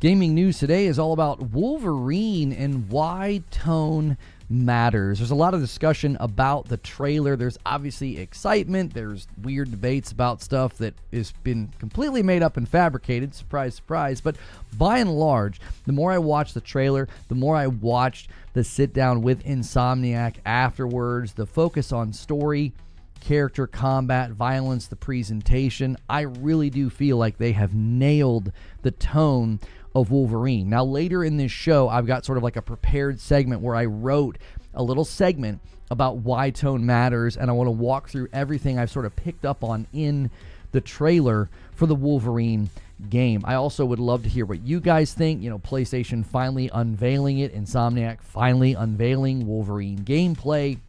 Gaming news today is all about Wolverine and why tone matters. There's a lot of discussion about the trailer. There's obviously excitement. There's weird debates about stuff that has been completely made up and fabricated. Surprise, surprise. But by and large, the more I watched the trailer, the more I watched the sit down with Insomniac afterwards, the focus on story, character, combat, violence, the presentation, I really do feel like they have nailed the tone of Wolverine. Now, later in this show, I've got sort of like a prepared segment where I wrote a little segment about why tone matters, and I want to walk through everything I've sort of picked up on in the trailer for the Wolverine game. I also would love to hear what you guys think. You know, PlayStation finally unveiling it, Insomniac finally unveiling Wolverine gameplay.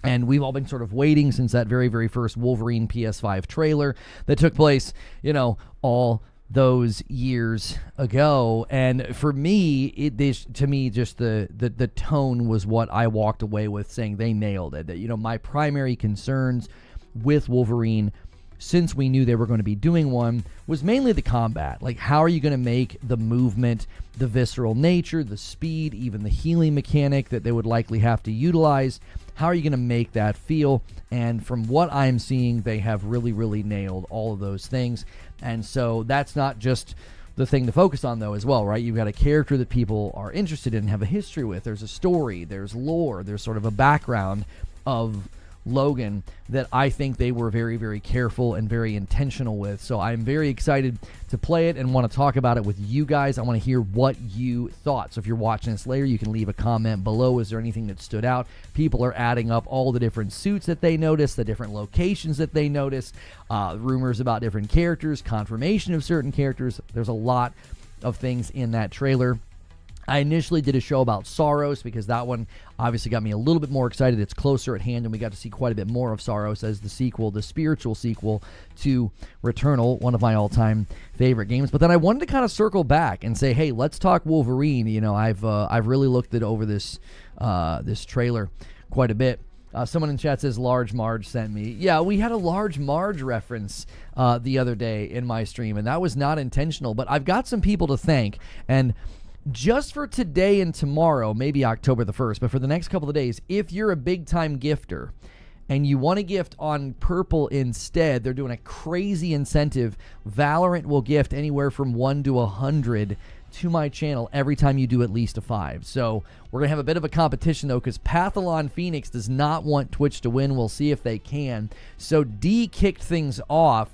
And we've all been sort of waiting since that very, very first Wolverine PS5 trailer that took place, you know, all those years ago. And for me, just the tone was what I walked away with, saying they nailed it. That, you know, my primary concerns with Wolverine, since we knew they were going to be doing one, was mainly the combat. Like, how are you going to make the movement, the visceral nature, the speed, even the healing mechanic that they would likely have to utilize? How are you going to make that feel? And from what I'm seeing, they have really, really nailed all of those things. And so that's not just the thing to focus on, though, as well, right? You've got a character that people are interested in, have a history with. There's a story, there's lore, there's sort of a background of Logan that I think they were very, very careful and very intentional with. So I'm very excited to play it and want to talk about it with you guys. I want to hear what you thought. So if you're watching this later, you can leave a comment below. Is there anything that stood out? People are adding up all the different suits that they noticed, the different locations that they noticed, rumors about different characters, confirmation of certain characters. There's a lot of things in that trailer. I initially did a show about Saros because that one obviously got me a little bit more excited. It's closer at hand, and we got to see quite a bit more of Saros as the sequel, the spiritual sequel to Returnal, one of my all-time favorite games. But then I wanted to kind of circle back and say, hey, let's talk Wolverine. You know, I've really looked at over this trailer quite a bit. Someone in chat says Large Marge sent me. Yeah, we had a Large Marge reference the other day in my stream, and that was not intentional. But I've got some people to thank, and just for today and tomorrow, maybe October the 1st, but for the next couple of days, if you're a big-time gifter and you want to gift on Purple instead, they're doing a crazy incentive. Valorant will gift anywhere from 1 to 100 to my channel every time you do at least a 5. So we're going to have a bit of a competition, though, because Pathalon Phoenix does not want Twitch to win. We'll see if they can. So D kicked things off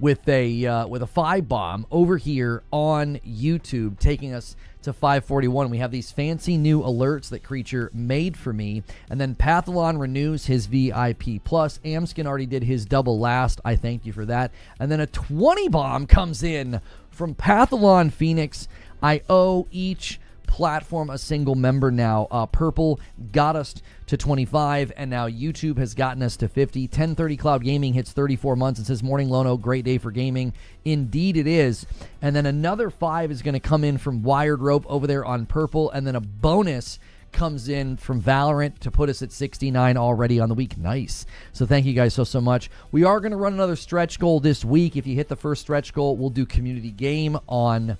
with a 5 bomb over here on YouTube, taking us to 541. We have these fancy new alerts that Creature made for me, and then Pathalon renews his VIP plus. Amskin already did his double last. I thank you for that. And then a 20 bomb comes in from Pathalon Phoenix. I owe each platform a single member now. Purple got us to 25, and now YouTube has gotten us to 50. 1030 Cloud Gaming hits 34 months and says, Morning Lono, great day for gaming. Indeed it is. And then another 5 is going to come in from Wired Rope over there on Purple, and then a bonus comes in from Valorant to put us at 69 already on the week. Nice. So thank you guys so much. We are going to run another stretch goal this week. If you hit the first stretch goal, we'll do community game on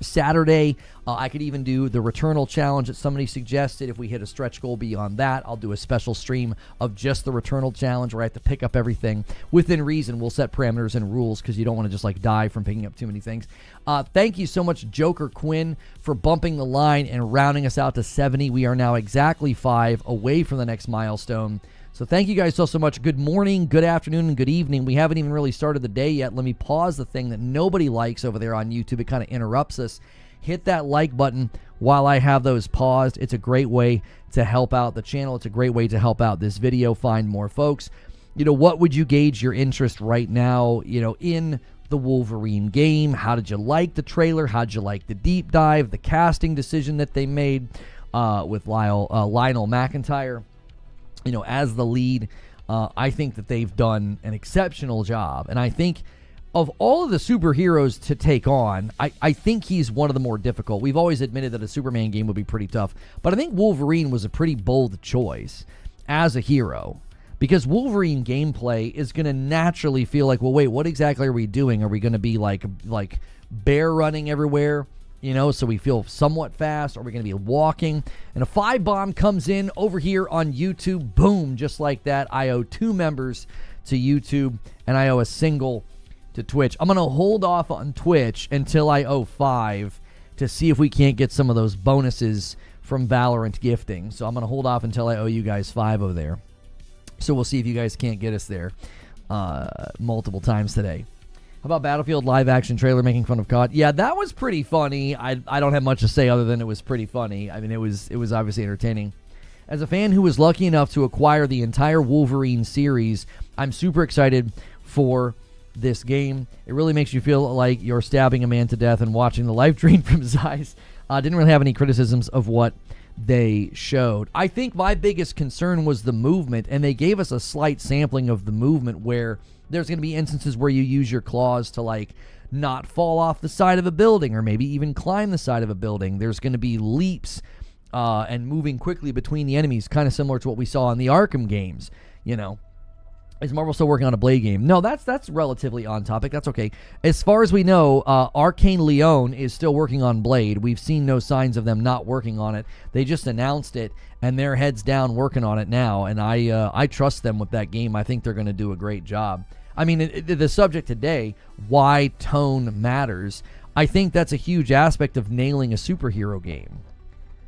Saturday. I could even do the Returnal challenge that somebody suggested. If we hit a stretch goal beyond that, I'll do a special stream of just the Returnal challenge where I have to pick up everything within reason. We'll set parameters and rules because you don't want to just like die from picking up too many things. Thank you so much, Joker Quinn, for bumping the line and rounding us out to 70. We are now exactly 5 away from the next milestone. So thank you guys so much. Good morning, good afternoon, and good evening. We haven't even really started the day yet. Let me pause the thing that nobody likes over there on YouTube. It kind of interrupts us. Hit that like button while I have those paused. It's a great way to help out the channel. It's a great way to help out this video, find more folks. You know, what would you gauge your interest right now, you know, in the Wolverine game? How did you like the trailer? How did you like the deep dive, the casting decision that they made with Lionel McIntyre? You know, as the lead, I think that they've done an exceptional job. And I think of all of the superheroes to take on, I think he's one of the more difficult. We've always admitted that a Superman game would be pretty tough, but I think Wolverine was a pretty bold choice as a hero because Wolverine gameplay is going to naturally feel like, well, wait, what exactly are we doing? Are we going to be like bear running everywhere, so we feel somewhat fast? Are we going to be walking? And a 5-bomb comes in over here on YouTube, boom, just like that. I owe 2 members to YouTube, and I owe a single to Twitch. I'm going to hold off on Twitch until I owe 5 to see if we can't get some of those bonuses from Valorant gifting. So I'm going to hold off until I owe you guys 5 over there. So we'll see if you guys can't get us there multiple times today. How about Battlefield live action trailer making fun of COD? Yeah, that was pretty funny. I don't have much to say other than it was pretty funny. I mean, it was obviously entertaining. As a fan who was lucky enough to acquire the entire Wolverine series, I'm super excited for this game. It really makes you feel like you're stabbing a man to death and watching the life drain from his eyes. Didn't really have any criticisms of what they showed. I think my biggest concern was the movement, and they gave us a slight sampling of the movement where there's going to be instances where you use your claws to not fall off the side of a building or maybe even climb the side of a building. There's going to be leaps and moving quickly between the enemies, kind of similar to what we saw in the Arkham games. Is Marvel still working on a Blade game? No, that's relatively on topic. That's okay. As far as we know, Arcane Leon is still working on Blade. We've seen no signs of them not working on it. They just announced it, and they're heads down working on it now, and I trust them with that game. I think they're going to do a great job. I mean, the subject today, why tone matters, I think that's a huge aspect of nailing a superhero game.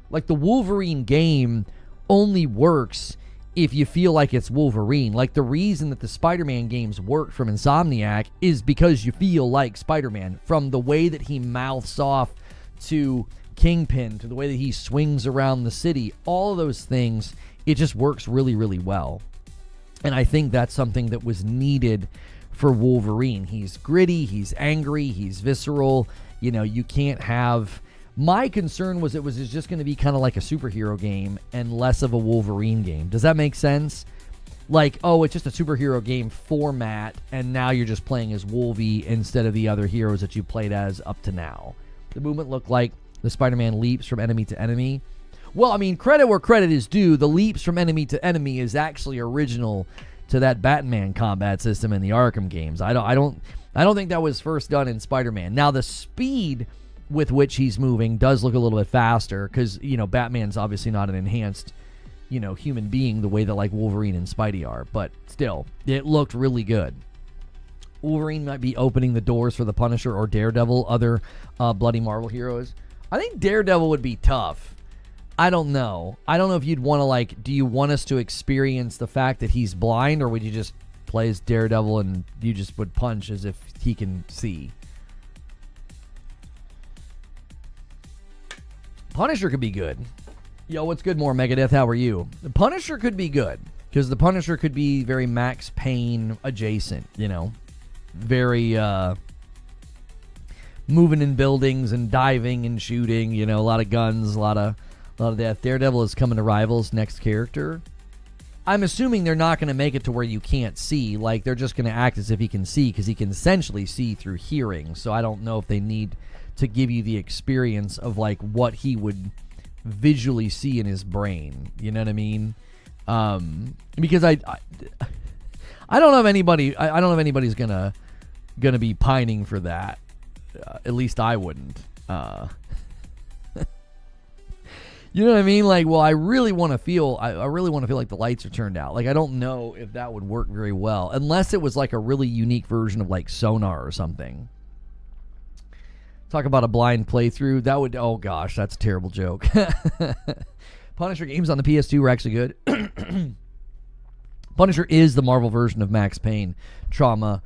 Like, the Wolverine game only works if you feel like it's Wolverine. Like, the reason that the Spider-Man games work from Insomniac is because you feel like Spider-Man. From the way that he mouths off to Kingpin, to the way that he swings around the city, all of those things, it just works really, really well. And I think that's something that was needed for Wolverine. He's gritty, he's angry, he's visceral. You can't have... My concern was it was just going to be kind of like a superhero game and less of a Wolverine game. Does that make sense? Like, oh, it's just a superhero game format, and now you're just playing as Wolvie instead of the other heroes that you played as up to now. The movement looked like the Spider-Man leaps from enemy to enemy. Well, I mean, credit where credit is due. The leaps from enemy to enemy is actually original to that Batman combat system in the Arkham games. I don't think that was first done in Spider-Man. Now, the speed with which he's moving does look a little bit faster because, Batman's obviously not an enhanced, human being the way that like Wolverine and Spidey are, but still, it looked really good. Wolverine might be opening the doors for the Punisher or Daredevil, other bloody Marvel heroes. I think Daredevil would be tough. I don't know. I don't know if you'd want to do you want us to experience the fact that he's blind, or would you just play as Daredevil and you just would punch as if he can see? Punisher could be good. Yo, what's good, more Megadeth? How are you? The Punisher could be good because the Punisher could be very Max Payne adjacent, very moving in buildings and diving and shooting, a lot of guns, a lot of death. Daredevil is coming to Rivals next character. I'm assuming they're not going to make it to where you can't see. Like, they're just going to act as if he can see because he can essentially see through hearing. So I don't know if they need to give you the experience of what he would visually see in his brain. You know what I mean? Because I don't know if anybody. I don't know if anybody's gonna be pining for that. At least I wouldn't. You know what I mean? I really want to feel. I really want to feel like the lights are turned out. I don't know if that would work very well unless it was a really unique version of Sonar or something. Talk about a blind playthrough. That would... Oh, gosh, that's a terrible joke. Punisher games on the PS2 were actually good. Punisher is the Marvel version of Max Payne. Trauma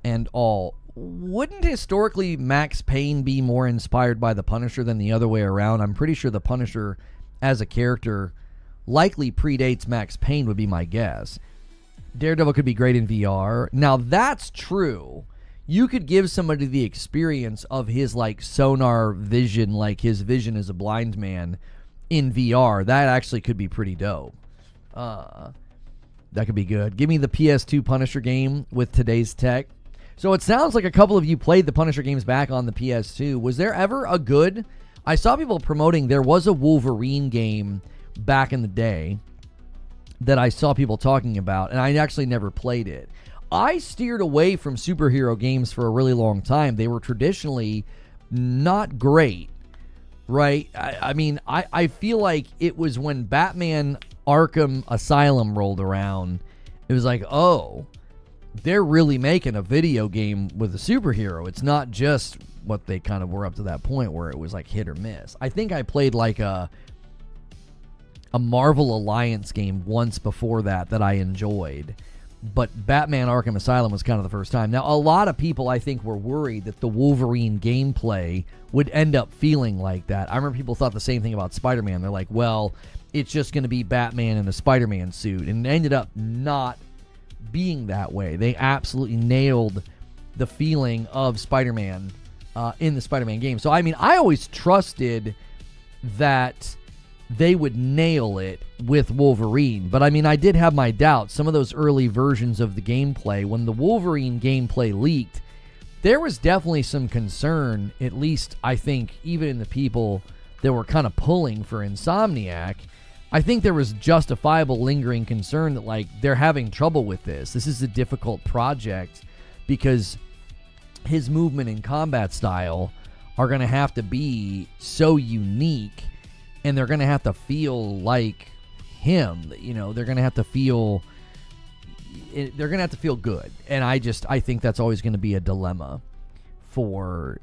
and all. Wouldn't historically Max Payne be more inspired by the Punisher than the other way around? I'm pretty sure the Punisher as a character likely predates Max Payne, would be my guess. Daredevil could be great in VR. Now, that's true. You could give somebody the experience of his sonar vision, his vision as a blind man in VR. That actually could be pretty dope. That could be good. Give me the PS2 Punisher game with today's tech. So it sounds like a couple of you played the Punisher games back on the PS2. Was there ever a good... I saw people promoting there was a Wolverine game back in the day. that I saw people talking about, and I actually never played it. I steered away from superhero games for a really long time. They were traditionally not great, right? I feel like it was when Batman Arkham Asylum rolled around, it was like, oh, they're really making a video game with a superhero. It's not just what they kind of were up to that point where it was like hit or miss. I think I played like a Marvel Alliance game once before that I enjoyed, but Batman Arkham Asylum was kind of the first time. Now, a lot of people, I think, were worried that the Wolverine gameplay would end up feeling like that. I remember people thought the same thing about Spider-Man. They're like, well, it's just going to be Batman in a Spider-Man suit, and it ended up not being that way. They absolutely nailed the feeling of Spider-Man in the Spider-Man game. So, I mean, I always trusted that they would nail it with Wolverine. But, I mean, I did have my doubts. Some of those early versions of the gameplay, when the Wolverine gameplay leaked, there was definitely some concern, at least, I think, even in the people that were kind of pulling for Insomniac. I think there was justifiable lingering concern that, like, they're having trouble with this. This is a difficult project because his movement and combat style are going to have to be so unique, and they're going to have to feel like him. You know, they're going to have to feel good. And I think that's always going to be a dilemma for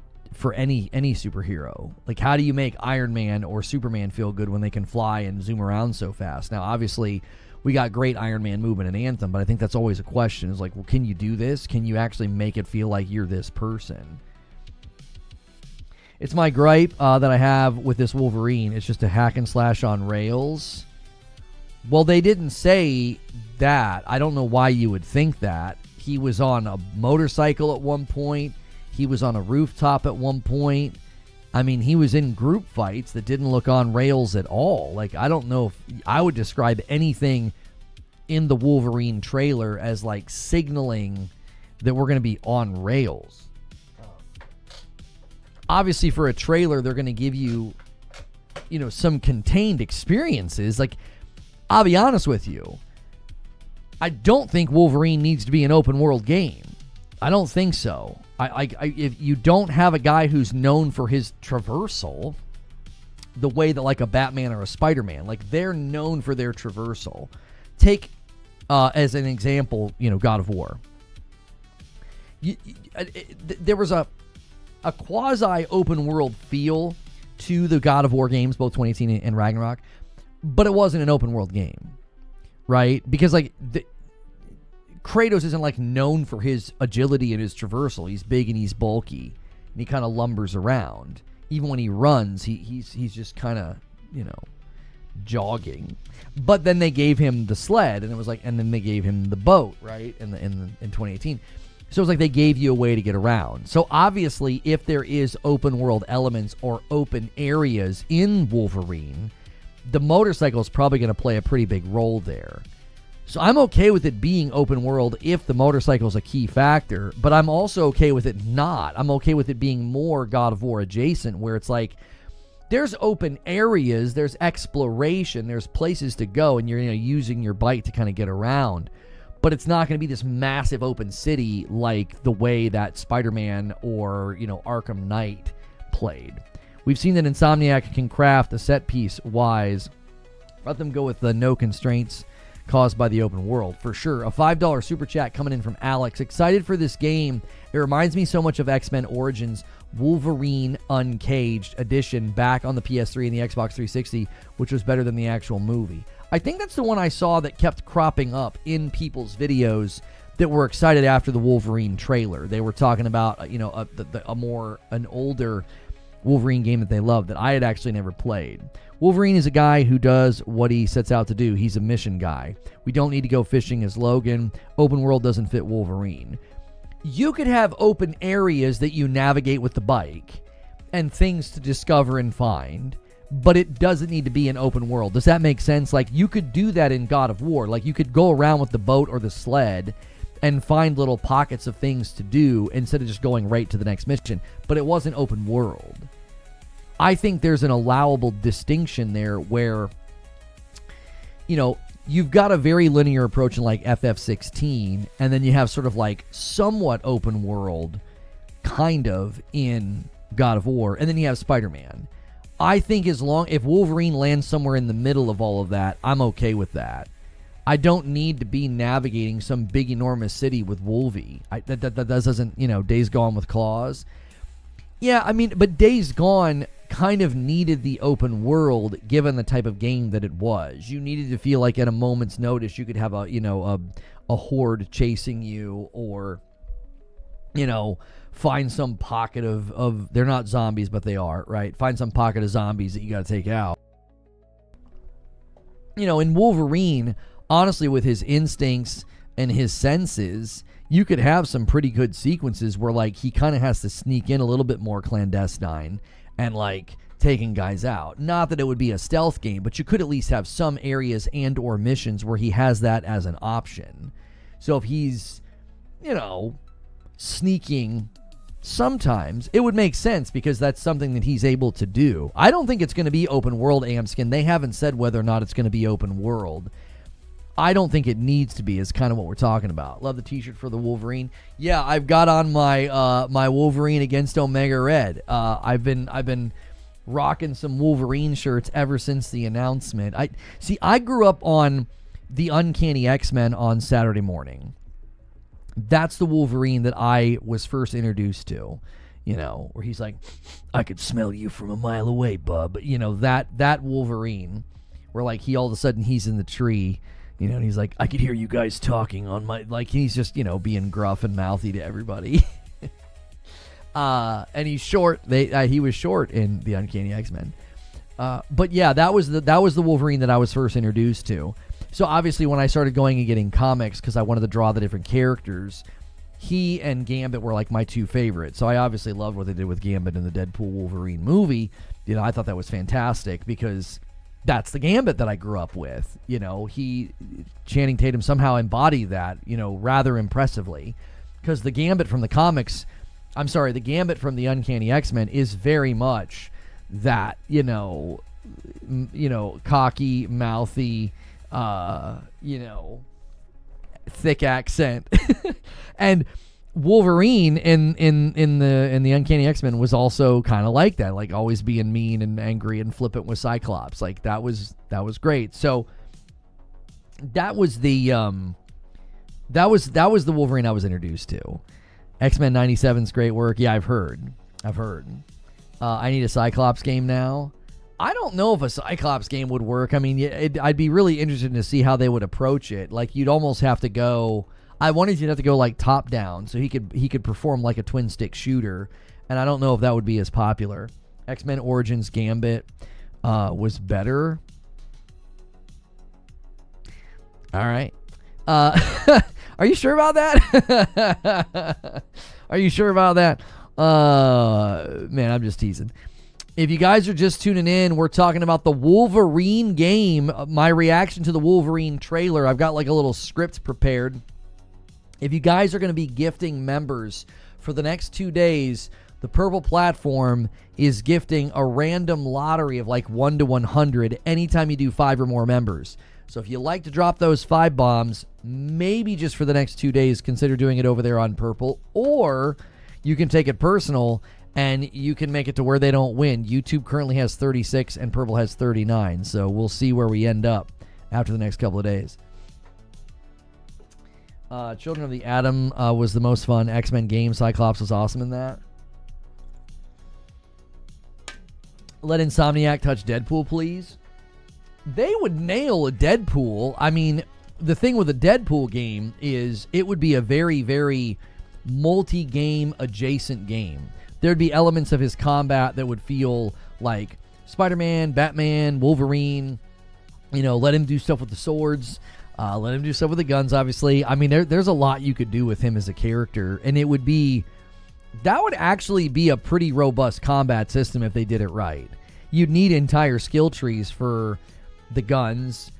any superhero. Like, how do you make Iron Man or Superman feel good when they can fly and zoom around so fast? Now, obviously, we got great Iron Man movement in Anthem, but I think that's always a question. Is like, well, can you do this? Can you actually make it feel like you're this person? It's my gripe that I have with this Wolverine. It's just a hack and slash on rails. Well, they didn't say that. I don't know why you would think that. He was on a motorcycle at one point. He was on a rooftop at one point. I mean, he was in group fights that didn't look on rails at all. Like, I don't know if I would describe anything in the Wolverine trailer as, like, signaling that we're going to be on rails. Obviously, for a trailer, they're going to give you, some contained experiences. Like, I'll be honest with you. I don't think Wolverine needs to be an open world game. I don't think so. If you don't have a guy who's known for his traversal, the way that like a Batman or a Spider-Man, like they're known for their traversal. Take as an example, God of War. There was a quasi open world feel to the God of War games, both 2018 and Ragnarok, but it wasn't an open world game, right? Because like Kratos isn't like known for his agility and his traversal. He's big and he's bulky, and he kind of lumbers around. Even when he runs, he's just kind of jogging. But then they gave him the sled, and it was like, and then they gave him the boat, right? In 2018. So it was like they gave you a way to get around. So obviously, if there is open world elements or open areas in Wolverine, the motorcycle is probably going to play a pretty big role there. So I'm okay with it being open world if the motorcycle is a key factor, but I'm also okay with it not. I'm okay with it being more God of War adjacent, where it's like there's open areas, there's exploration, there's places to go, and you're using your bike to kind of get around. But it's not going to be this massive open city like the way that Spider-Man or, Arkham Knight played. We've seen that Insomniac can craft a set piece wise. Let them go with the no constraints caused by the open world, for sure. A $5 super chat coming in from Alex. Excited for this game. It reminds me so much of X-Men Origins Wolverine Uncaged edition back on the PS3 and the Xbox 360, which was better than the actual movie. I think that's the one I saw that kept cropping up in people's videos that were excited after the Wolverine trailer. They were talking about, an older Wolverine game that they loved that I had actually never played. Wolverine is a guy who does what he sets out to do. He's a mission guy. We don't need to go fishing as Logan. Open world doesn't fit Wolverine. You could have open areas that you navigate with the bike and things to discover and find, but it doesn't need to be an open world. Does that make sense? Like, you could do that in God of War. Like, you could go around with the boat or the sled and find little pockets of things to do instead of just going right to the next mission, but it wasn't open world. I think there's an allowable distinction there where, you've got a very linear approach in like FF16, and then you have sort of like somewhat open world kind of in God of War, and then you have Spider-Man. I think if Wolverine lands somewhere in the middle of all of that, I'm okay with that. I don't need to be navigating some big enormous city with Wolvie. That doesn't, Days Gone with claws. Yeah, I mean, but Days Gone kind of needed the open world given the type of game that it was. You needed to feel like at a moment's notice you could have a horde chasing you, or find some pocket of they're not zombies, but they are, right? Find some pocket of zombies that you got to take out. In Wolverine, honestly, with his instincts and his senses, you could have some pretty good sequences where like he kind of has to sneak in a little bit more clandestine and like taking guys out. Not that it would be a stealth game, but you could at least have some areas and or missions where he has that as an option. So if he's, sneaking, sometimes it would make sense because that's something that he's able to do. I don't think it's going to be open world, Amskin. They haven't said whether or not it's going to be open world. I don't think it needs to be, is kind of what we're talking about. Love the t-shirt for the Wolverine. Yeah, I've got on my my Wolverine against Omega Red. I've been rocking some Wolverine shirts ever since the announcement. I grew up on the Uncanny X-Men on Saturday morning. That's the Wolverine that I was first introduced to. Where he's like, I could smell you from a mile away, bub. That Wolverine, where like he all of a sudden he's in the tree. And he's like, I could hear you guys talking on my... Like, he's just, being gruff and mouthy to everybody. And he's short. He was short in the Uncanny X-Men. But yeah, that was the Wolverine that I was first introduced to. So obviously when I started going and getting comics, because I wanted to draw the different characters, he and Gambit were like my two favorites. So I obviously loved what they did with Gambit in the Deadpool Wolverine movie. I thought that was fantastic because... that's the Gambit that I grew up with. Channing Tatum somehow embodied that, rather impressively. Because the Gambit from the comics, the Gambit from the Uncanny X-Men is very much that, cocky, mouthy, thick accent. And Wolverine in the Uncanny X-Men was also kind of like that, like always being mean and angry and flippant with Cyclops. Like that was great. So that was the Wolverine I was introduced to. X-Men 97's great work. Yeah, I've heard. I need a Cyclops game now. I don't know if a Cyclops game would work. I mean, I'd be really interested to see how they would approach it. Like you'd almost have to go. I wanted you to have to go like top down so he could perform like a twin stick shooter, and I don't know if that would be as popular. X-Men Origins Gambit was better. All right. Are you sure about that? Are you sure about that? Man, I'm just teasing. If you guys are just tuning in, we're talking about the Wolverine game, my reaction to the Wolverine trailer. I've got like a little script prepared. If you guys are going to be gifting members for the next 2 days, the Purple Platform is gifting a random lottery of like 1 to 100 anytime you do 5 or more members. So if you like to drop those 5 bombs, maybe just for the next 2 days, consider doing it over there on Purple. Or you can take it personal and you can make it to where they don't win. YouTube currently has 36 and Purple has 39. So we'll see where we end up after the next couple of days. Children of the Atom was the most fun X-Men game. Cyclops was awesome in that. Let Insomniac touch Deadpool, please. They would nail a Deadpool. I mean, the thing with a Deadpool game is it would be a very, very multi-game adjacent game. There'd be elements of his combat that would feel like Spider-Man, Batman, Wolverine. Let him do stuff with the swords. Let him do stuff with the guns, obviously. I mean, there's a lot you could do with him as a character, and that would actually be a pretty robust combat system if they did it right. You'd need entire skill trees for the guns,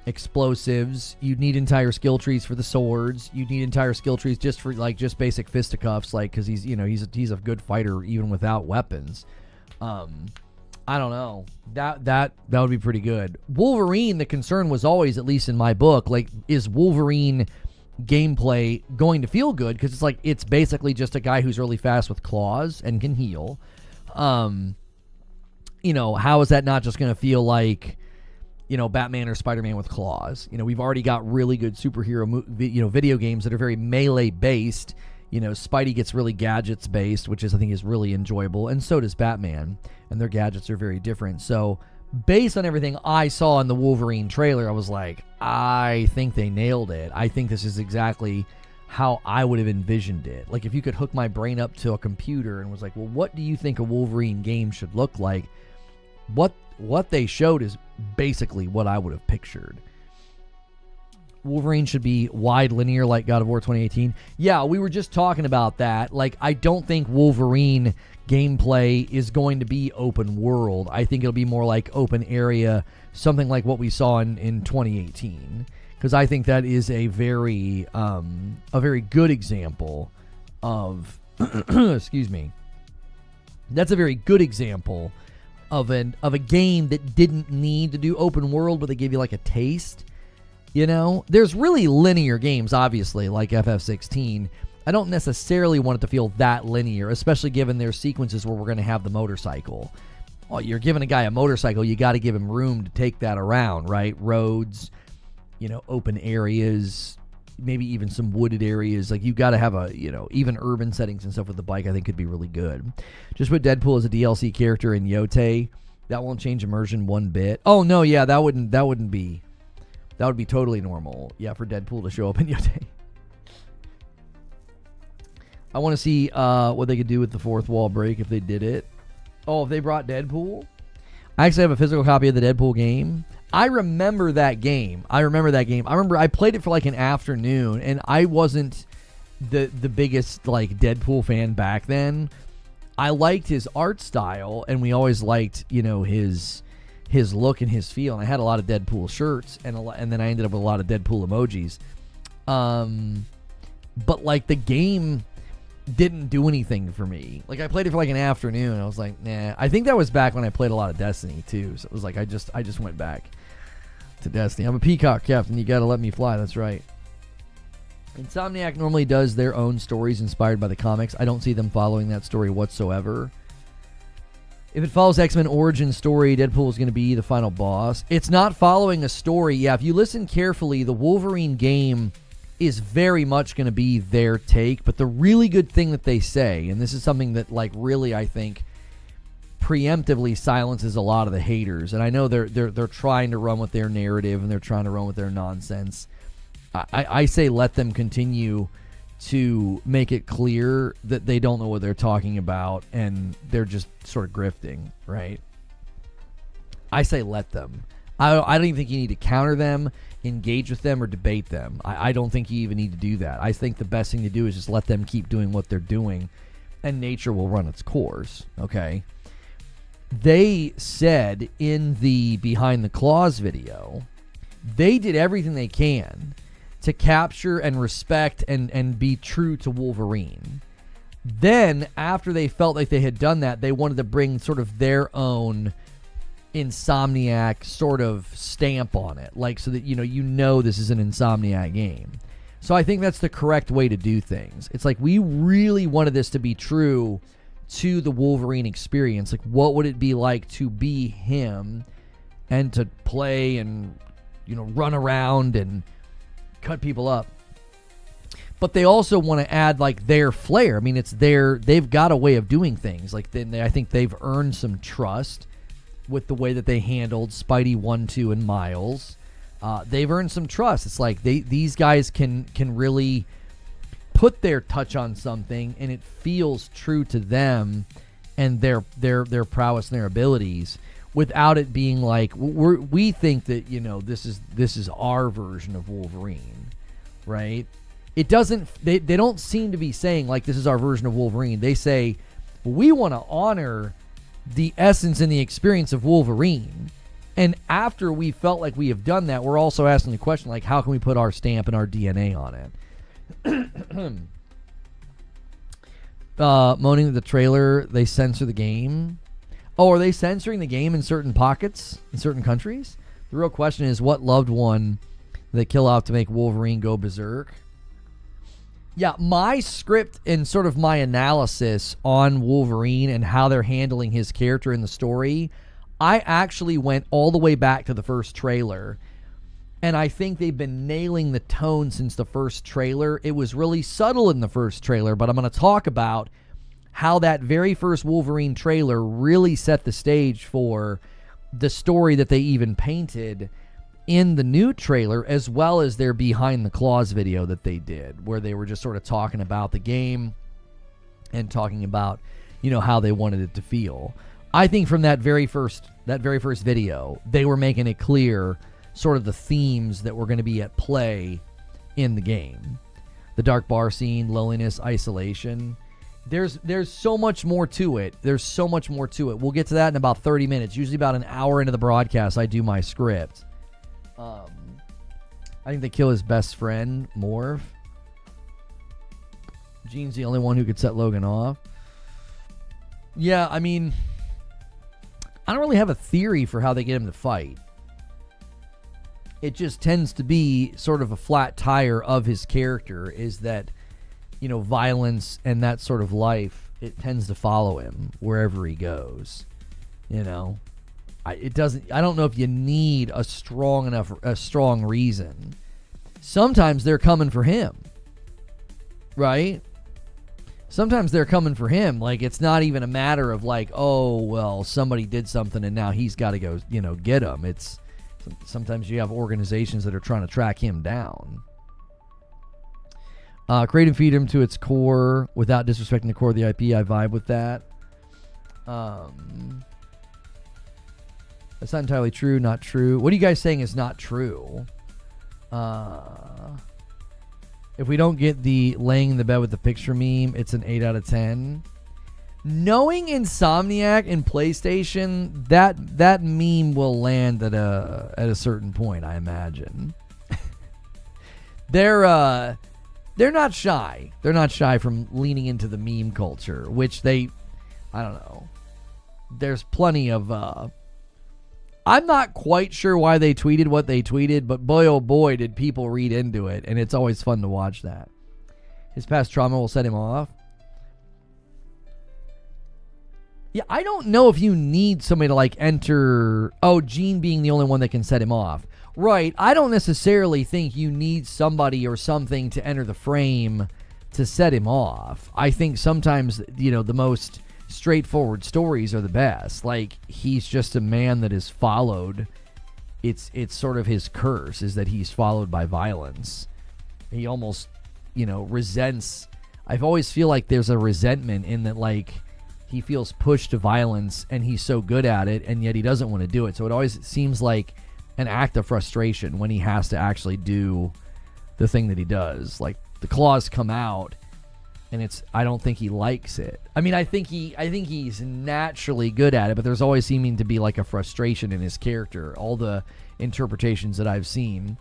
explosives. You'd need entire skill trees for the swords. You'd need entire skill trees just for just basic fisticuffs, because he's a good fighter even without weapons. I don't know. That would be pretty good. Wolverine, the concern was always, at least in my book, like, is Wolverine gameplay going to feel good? Because it's like, it's basically just a guy who's really fast with claws and can heal. You know, how is that not just going to feel like, you know, Batman or Spider-Man with claws? You know, we've already got really good superhero video games that are very melee based. You know, Spidey gets really gadgets based, which is, I think, is really enjoyable, and so does Batman, and their gadgets are very different. So based on everything I saw in the Wolverine trailer, I was like, I think they nailed it. I think this is exactly how I would have envisioned it. Like, if you could hook my brain up to a computer and was like, well, what do you think a Wolverine game should look like? What they showed is basically what I would have pictured. Wolverine should be wide linear like God of War 2018. Yeah, we were just talking about that. Like, I don't think Wolverine gameplay is going to be open world. I think it'll be more like open area, something like what we saw in 2018. Because I think that is a very good example of excuse me. That's a very good example of a game that didn't need to do open world, but they gave you like a taste. You know, there's really linear games, obviously, like FF16. I don't necessarily want it to feel that linear, especially given their sequences where we're going to have the motorcycle. Well, you're giving a guy a motorcycle, you got to give him room to take that around, right? Roads, you know, open areas, maybe even some wooded areas. Like, you got to have a, you know, even urban settings and stuff with the bike, I think could be really good. Just put Deadpool as a DLC character in Yote. That won't change immersion one bit. Oh, no, yeah, that wouldn't be... That would be totally normal, yeah, for Deadpool to show up in Yote. I want to see what they could do with the fourth wall break if they did it. Oh, if they brought Deadpool? I actually have a physical copy of the Deadpool game. I remember that game. I remember I played it for like an afternoon, and I wasn't the biggest like Deadpool fan back then. I liked his art style, and we always liked, you know, his look and his feel. And I had a lot of Deadpool shirts, and then I ended up with a lot of Deadpool emojis. But like, the game didn't do anything for me. Like, I played it for like an afternoon, and I was like, nah. I think that was back when I played a lot of Destiny too. So it was like, I just went back to Destiny. I'm a peacock captain. You gotta let me fly. That's right. Insomniac normally does their own stories inspired by the comics. I don't see them following that story whatsoever. If it follows X-Men origin story, Deadpool is going to be the final boss. It's not following a story. Yeah, if you listen carefully, the Wolverine game is very much going to be their take. But the really good thing that they say, and this is something that, like, really, I think, preemptively silences a lot of the haters. And I know they're trying to run with their narrative, and they're trying to run with their nonsense. I say let them continue to make it clear that they don't know what they're talking about, and they're just sort of grifting, right? I say let them. I don't even think you need to counter them, engage with them, or debate them. I don't think you even need to do that. I think the best thing to do is just let them keep doing what they're doing, and nature will run its course, okay? They said in the Behind the Claws video, they did everything they can to capture and respect and be true to Wolverine. Then, after they felt like they had done that, they wanted to bring sort of their own Insomniac sort of stamp on it, like, so that you know this is an Insomniac game. So I think that's the correct way to do things. It's like, we really wanted this to be true to the Wolverine experience. Like, what would it be like to be him and to play and, run around and cut people up? But they also want to add, like, their flair. I mean, they've got a way of doing things. Like, I think they've earned some trust with the way that they handled Spidey 1, 2, and Miles. They've earned some trust. It's like these guys can really put their touch on something, and it feels true to them and their prowess and their abilities, without it being like, we think that this is our version of Wolverine, right? It doesn't. They don't seem to be saying, like, this is our version of Wolverine. They say, we want to honor the essence and the experience of Wolverine. And after we felt like we have done that, we're also asking the question, like, how can we put our stamp and our DNA on it? Moaning at the trailer, they censor the game. Oh, are they censoring the game in certain pockets, in certain countries? The real question is, what loved one they kill off to make Wolverine go berserk? Yeah, my script and sort of my analysis on Wolverine and how they're handling his character in the story, I actually went all the way back to the first trailer. And I think they've been nailing the tone since the first trailer. It was really subtle in the first trailer, but I'm going to talk about how that very first Wolverine trailer really set the stage for the story that they even painted in the new trailer, as well as their Behind the Claws video that they did, where they were just sort of talking about the game and talking about, how they wanted it to feel. I think from that very first video, they were making it clear sort of the themes that were going to be at play in the game. The dark bar scene, loneliness, isolation. There's so much more to it. There's so much more to it. We'll get to that in about 30 minutes. Usually about an hour into the broadcast, I do my script. I think they kill his best friend, Morph. Gene's the only one who could set Logan off. Yeah, I mean, I don't really have a theory for how they get him to fight. It just tends to be sort of a flat tire of his character, is that, violence and that sort of life, it tends to follow him wherever he goes. I don't know if you need a strong reason. Sometimes they're coming for him, right? Sometimes they're coming for him. Like, it's not even a matter of like, oh, well, somebody did something and now he's got to go, get him. It's sometimes you have organizations that are trying to track him down. Create and feed him to its core without disrespecting the core of the IP. I vibe with that. That's not entirely true, not true. What are you guys saying is not true? If we don't get the laying in the bed with the picture meme, it's an 8 out of 10. Knowing Insomniac and PlayStation, that meme will land at a certain point, I imagine. They're not shy. They're not shy from leaning into the meme culture, which I don't know. There's plenty of I'm not quite sure why they tweeted what they tweeted, but boy, oh boy, did people read into it, and it's always fun to watch that. His past trauma will set him off. Yeah, I don't know if you need somebody to, like, enter... Oh, Gene being the only one that can set him off. Right, I don't necessarily think you need somebody or something to enter the frame to set him off. I think sometimes, the most straightforward stories are the best. Like, he's just a man that is followed. It's sort of his curse, is that he's followed by violence. He almost, resents. I've always feel like there's a resentment in that, like, he feels pushed to violence and he's so good at it, and yet he doesn't want to do it. So it always seems like an act of frustration when he has to actually do the thing that he does. Like, the claws come out, and I don't think he likes it. I mean, I think he's naturally good at it, but there's always seeming to be like a frustration in his character. All the interpretations that I've seen.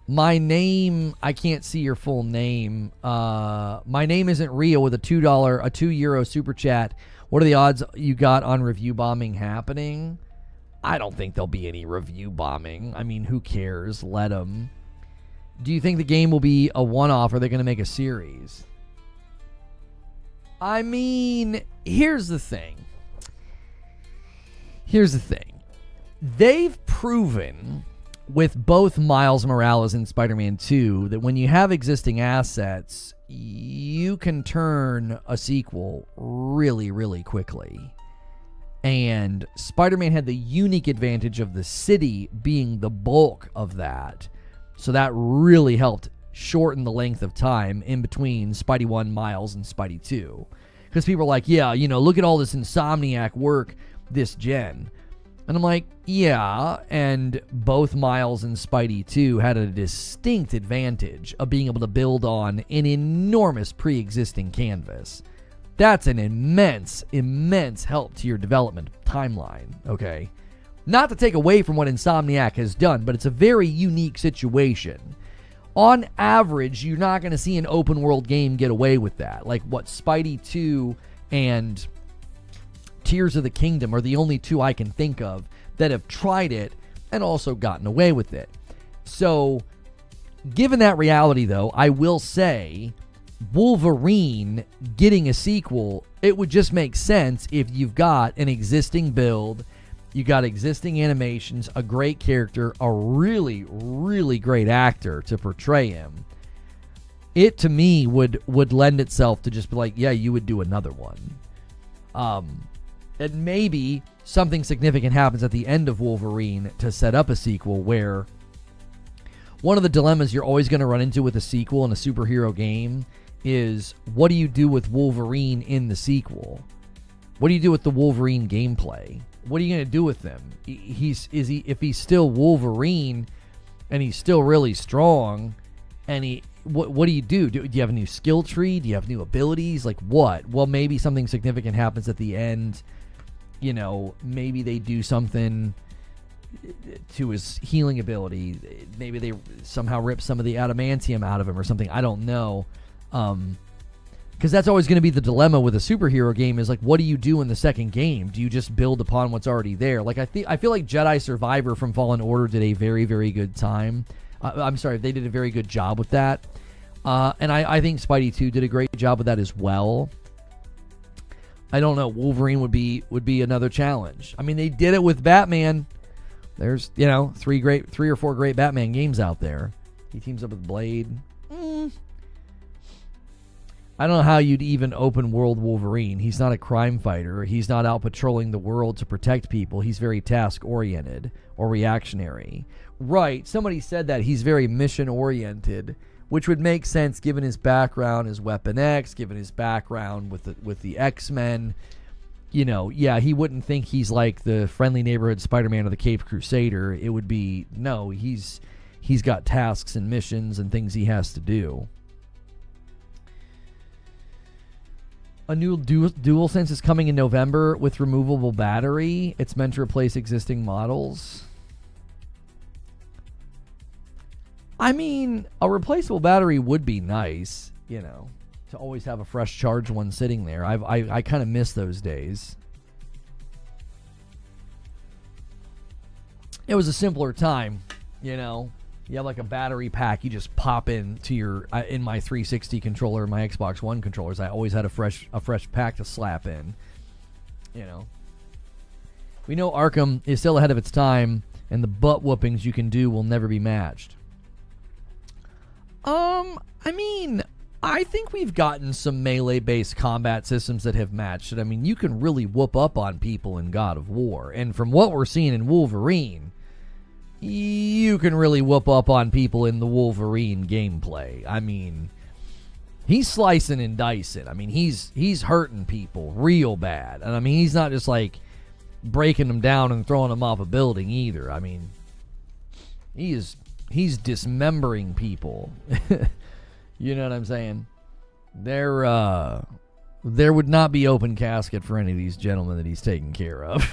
My name, I can't see your full name. My name isn't real with a €2 super chat. What are the odds you got on review bombing happening? I don't think there'll be any review bombing. I mean, who cares? Let them. Do you think the game will be a one-off, or are they going to make a series? I mean, here's the thing. They've proven with both Miles Morales and Spider-Man 2 that when you have existing assets, you can turn a sequel really, really quickly. And Spider-Man had the unique advantage of the city being the bulk of that. So that really helped shorten the length of time in between Spidey 1, Miles, and Spidey 2. Because people are like, yeah, look at all this Insomniac work this gen. And I'm like, yeah, and both Miles and Spidey 2 had a distinct advantage of being able to build on an enormous pre-existing canvas. That's an immense, immense help to your development timeline, okay? Not to take away from what Insomniac has done, but it's a very unique situation. On average, you're not going to see an open world game get away with that. Like what Spidey 2 and Tears of the Kingdom are the only two I can think of that have tried it and also gotten away with it. So, given that reality, though, I will say Wolverine getting a sequel, it would just make sense if you've got an existing build, you got existing animations, a great character, a really, really great actor to portray him. It, to me, would lend itself to just be like, yeah, you would do another one. And maybe something significant happens at the end of Wolverine to set up a sequel, where one of the dilemmas you're always going to run into with a sequel in a superhero game is, what do you do with Wolverine in the sequel? What do you do with the Wolverine gameplay? What are you going to do with him? If he's still Wolverine and he's still really strong, and what do you do? Do you have a new skill tree? Do you have new abilities? Like what? Well, maybe something significant happens at the end. You know, maybe they do something to his healing ability. Maybe they somehow rip some of the adamantium out of him or something. I don't know. Because that's always going to be the dilemma with a superhero game, is like, what do you do in the second game? Do you just build upon what's already there? Like, I feel like Jedi Survivor from Fallen Order did a very, very good time. They did a very good job with that. And I think Spidey 2 did a great job with that as well. I don't know. Wolverine would be another challenge. I mean, they did it with Batman. There's, 3 or 4 great Batman games out there. He teams up with Blade. I don't know how you'd even open world Wolverine. He's not a crime fighter. He's not out patrolling the world to protect people. He's very task-oriented or reactionary. Right, somebody said that. He's very mission-oriented, which would make sense given his background as Weapon X, given his background with the X-Men. He wouldn't think he's like the friendly neighborhood Spider-Man or the Caped Crusader. It would be, no, he's got tasks and missions and things he has to do. A new DualSense is coming in November with removable battery. It's meant to replace existing models. I mean, a replaceable battery would be nice, to always have a fresh charged one sitting there. I kind of miss those days. It was a simpler time, You have like a battery pack you just pop into your in my 360 controller, my Xbox One controllers. I always had a fresh pack to slap in. We know Arkham is still ahead of its time, and the butt whoopings you can do will never be matched. I mean, I think we've gotten some melee-based combat systems that have matched it. I mean, you can really whoop up on people in God of War, and from what we're seeing in Wolverine, you can really whoop up on people in the Wolverine gameplay. I mean, he's slicing and dicing. I mean, he's hurting people real bad. And I mean, he's not just like breaking them down and throwing them off a building either. I mean, he's dismembering people. You know what I'm saying? There would not be open casket for any of these gentlemen that he's taking care of.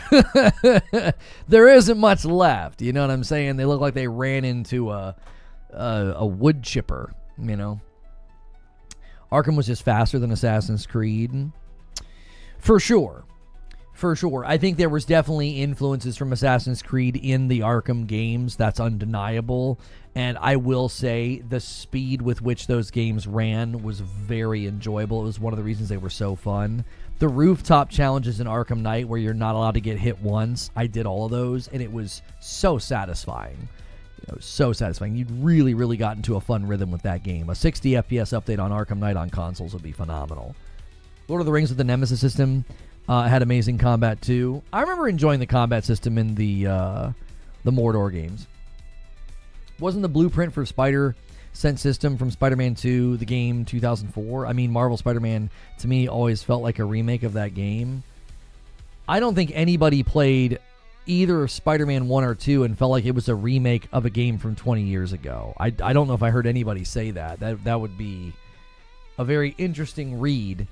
There isn't much left. You know what I'm saying? They look like they ran into a wood chipper, Arkham was just faster than Assassin's Creed. For sure. I think there was definitely influences from Assassin's Creed in the Arkham games. That's undeniable. And I will say the speed with which those games ran was very enjoyable. It was one of the reasons they were so fun. The rooftop challenges in Arkham Knight where you're not allowed to get hit once, I did all of those, and it was so satisfying. So satisfying. You'd really, really got into a fun rhythm with that game. A 60 FPS update on Arkham Knight on consoles would be phenomenal. Lord of the Rings with the Nemesis system had amazing combat too. I remember enjoying the combat system in the Mordor games. Wasn't the blueprint for Spider-Sense system from Spider-Man 2, the game 2004? I mean, Marvel Spider-Man, to me, always felt like a remake of that game. I don't think anybody played either Spider-Man 1 or 2 and felt like it was a remake of a game from 20 years ago. I don't know if I heard anybody say that. That would be a very interesting read.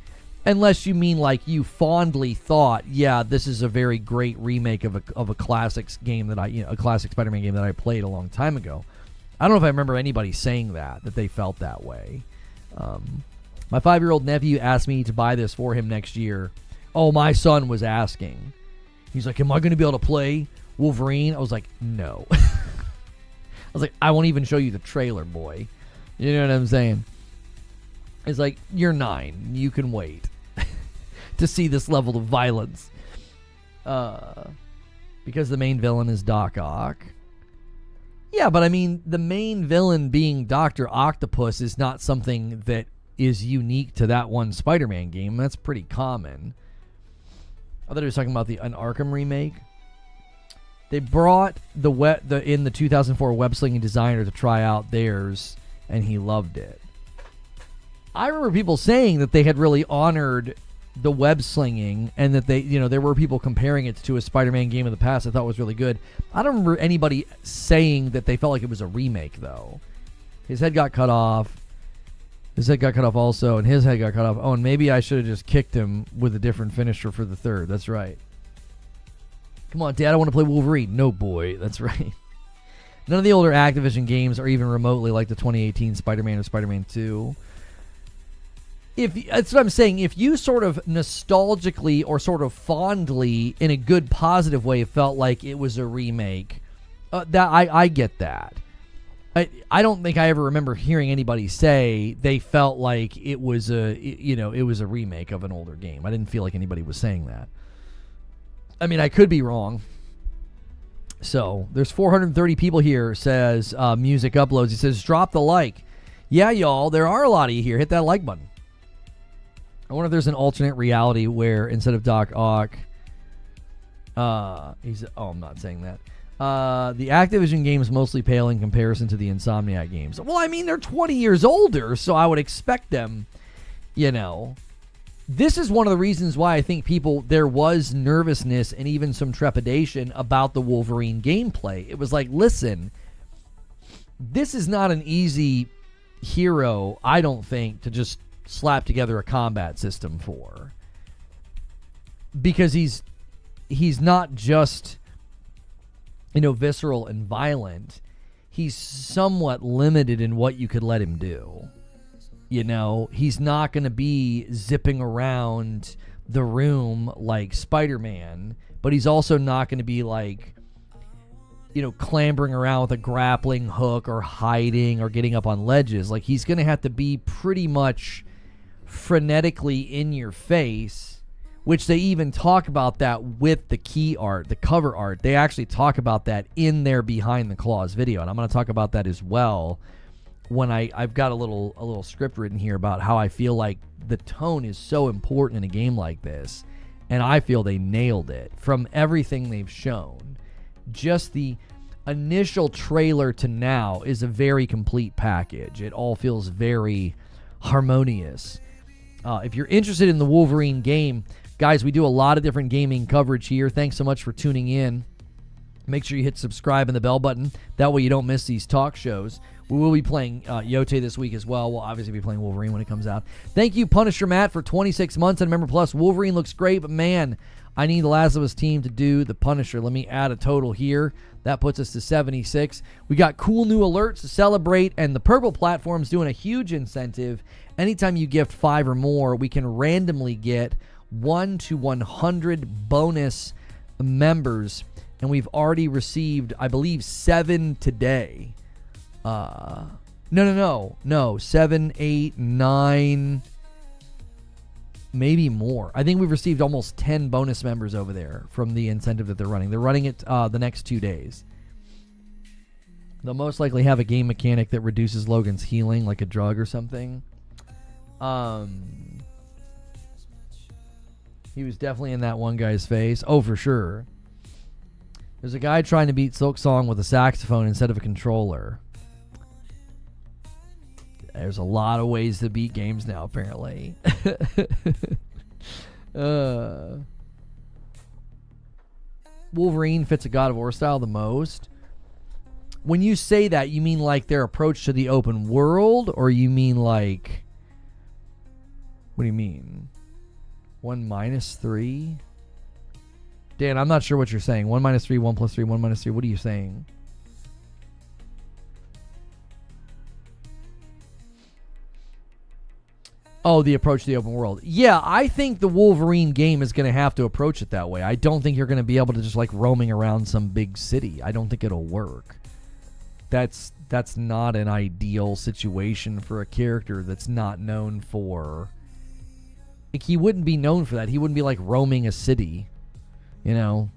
Unless you mean like you fondly thought, yeah, this is a very great remake of a classics game that a classic Spider-Man game that I played a long time ago. I don't know if I remember anybody saying that they felt that way. My 5-year-old nephew asked me to buy this for him next year. Oh, my son was asking. He's like, am I going to be able to play Wolverine? I was like, no. I was like, I won't even show you the trailer, boy. You know what I'm saying? It's like, you're 9. You can wait to see this level of violence. Because the main villain is Doc Ock. Yeah, but I mean, the main villain being Dr. Octopus is not something that is unique to that one Spider-Man game. That's pretty common. I thought he was talking about an Arkham remake. They brought in the 2004 web-slinging designer to try out theirs, and he loved it. I remember people saying that they had really honored the web-slinging, and that there were people comparing it to a Spider-Man game of the past I thought was really good. I don't remember anybody saying that they felt like it was a remake, though. His head got cut off. His head got cut off also, and his head got cut off. Oh, and maybe I should have just kicked him with a different finisher for the third. That's right. Come on, Dad, I want to play Wolverine. No, boy. That's right. None of the older Activision games are even remotely like the 2018 Spider-Man or Spider-Man 2. That's what I'm saying. If you sort of nostalgically or sort of fondly, in a good, positive way, felt like it was a remake, I get that. I don't think I ever remember hearing anybody say they felt like it was a remake of an older game. I didn't feel like anybody was saying that. I mean, I could be wrong. So there's 430 people here. Says music uploads. He says drop the like. Yeah, y'all. There are a lot of you here. Hit that like button. I wonder if there's an alternate reality where instead of Doc Ock, I'm not saying that. The Activision games mostly pale in comparison to the Insomniac games. Well, I mean, they're 20 years older, so I would expect them, This is one of the reasons why I think there was nervousness and even some trepidation about the Wolverine gameplay. It was like, listen, this is not an easy hero, I don't think, to just slap together a combat system for. Because he's not just visceral and violent. He's somewhat limited in what you could let him do. He's not going to be zipping around the room like Spider-Man, but he's also not going to be like, clambering around with a grappling hook or hiding or getting up on ledges. Like, he's going to have to be pretty much frenetically in your face, which they even talk about that with the key art, the cover art. They actually talk about that in their Behind the Claws video, and I'm going to talk about that as well when I've got a little script written here about how I feel like the tone is so important in a game like this, and I feel they nailed it from everything they've shown. Just the initial trailer to now is a very complete package. It all feels very harmonious. If you're interested in the Wolverine game, guys, we do a lot of different gaming coverage here. Thanks so much for tuning in. Make sure you hit subscribe and the bell button. That way you don't miss these talk shows. We will be playing Yote this week as well. We'll obviously be playing Wolverine when it comes out. Thank you, Punisher Matt, for 26 months and Member Plus. Wolverine looks great, but man, I need the Last of Us team to do the Punisher. Let me add a total here. That puts us to 76. We got cool new alerts to celebrate, and the Purple Platform's doing a huge incentive. Anytime you gift 5 or more, we can randomly get 1 to 100 bonus members, and we've already received, I believe, 7 today. No, 7, 8, 9, maybe more. I think we've received almost 10 bonus members over there from the incentive that they're running. They're running it the next 2 days. They'll most likely have a game mechanic that reduces Logan's healing, like a drug or something. He was definitely in that one guy's face. Oh, for sure. There's a guy trying to beat Silk Song with a saxophone instead of a controller. There's a lot of ways to beat games now, apparently. Wolverine fits a God of War style the most. When you say that, you mean like their approach to the open world, or you mean like... What do you mean? 1 minus 3? Dan, I'm not sure what you're saying. 1 minus 3, 1 plus 3, 1 minus 3. What are you saying? Oh, the approach to the open world. Yeah, I think the Wolverine game is going to have to approach it that way. I don't think you're going to be able to just like roaming around some big city. I don't think it'll work. That's not an ideal situation for a character that's not known for... Like, he wouldn't be known for that. He wouldn't be like roaming a city, you know?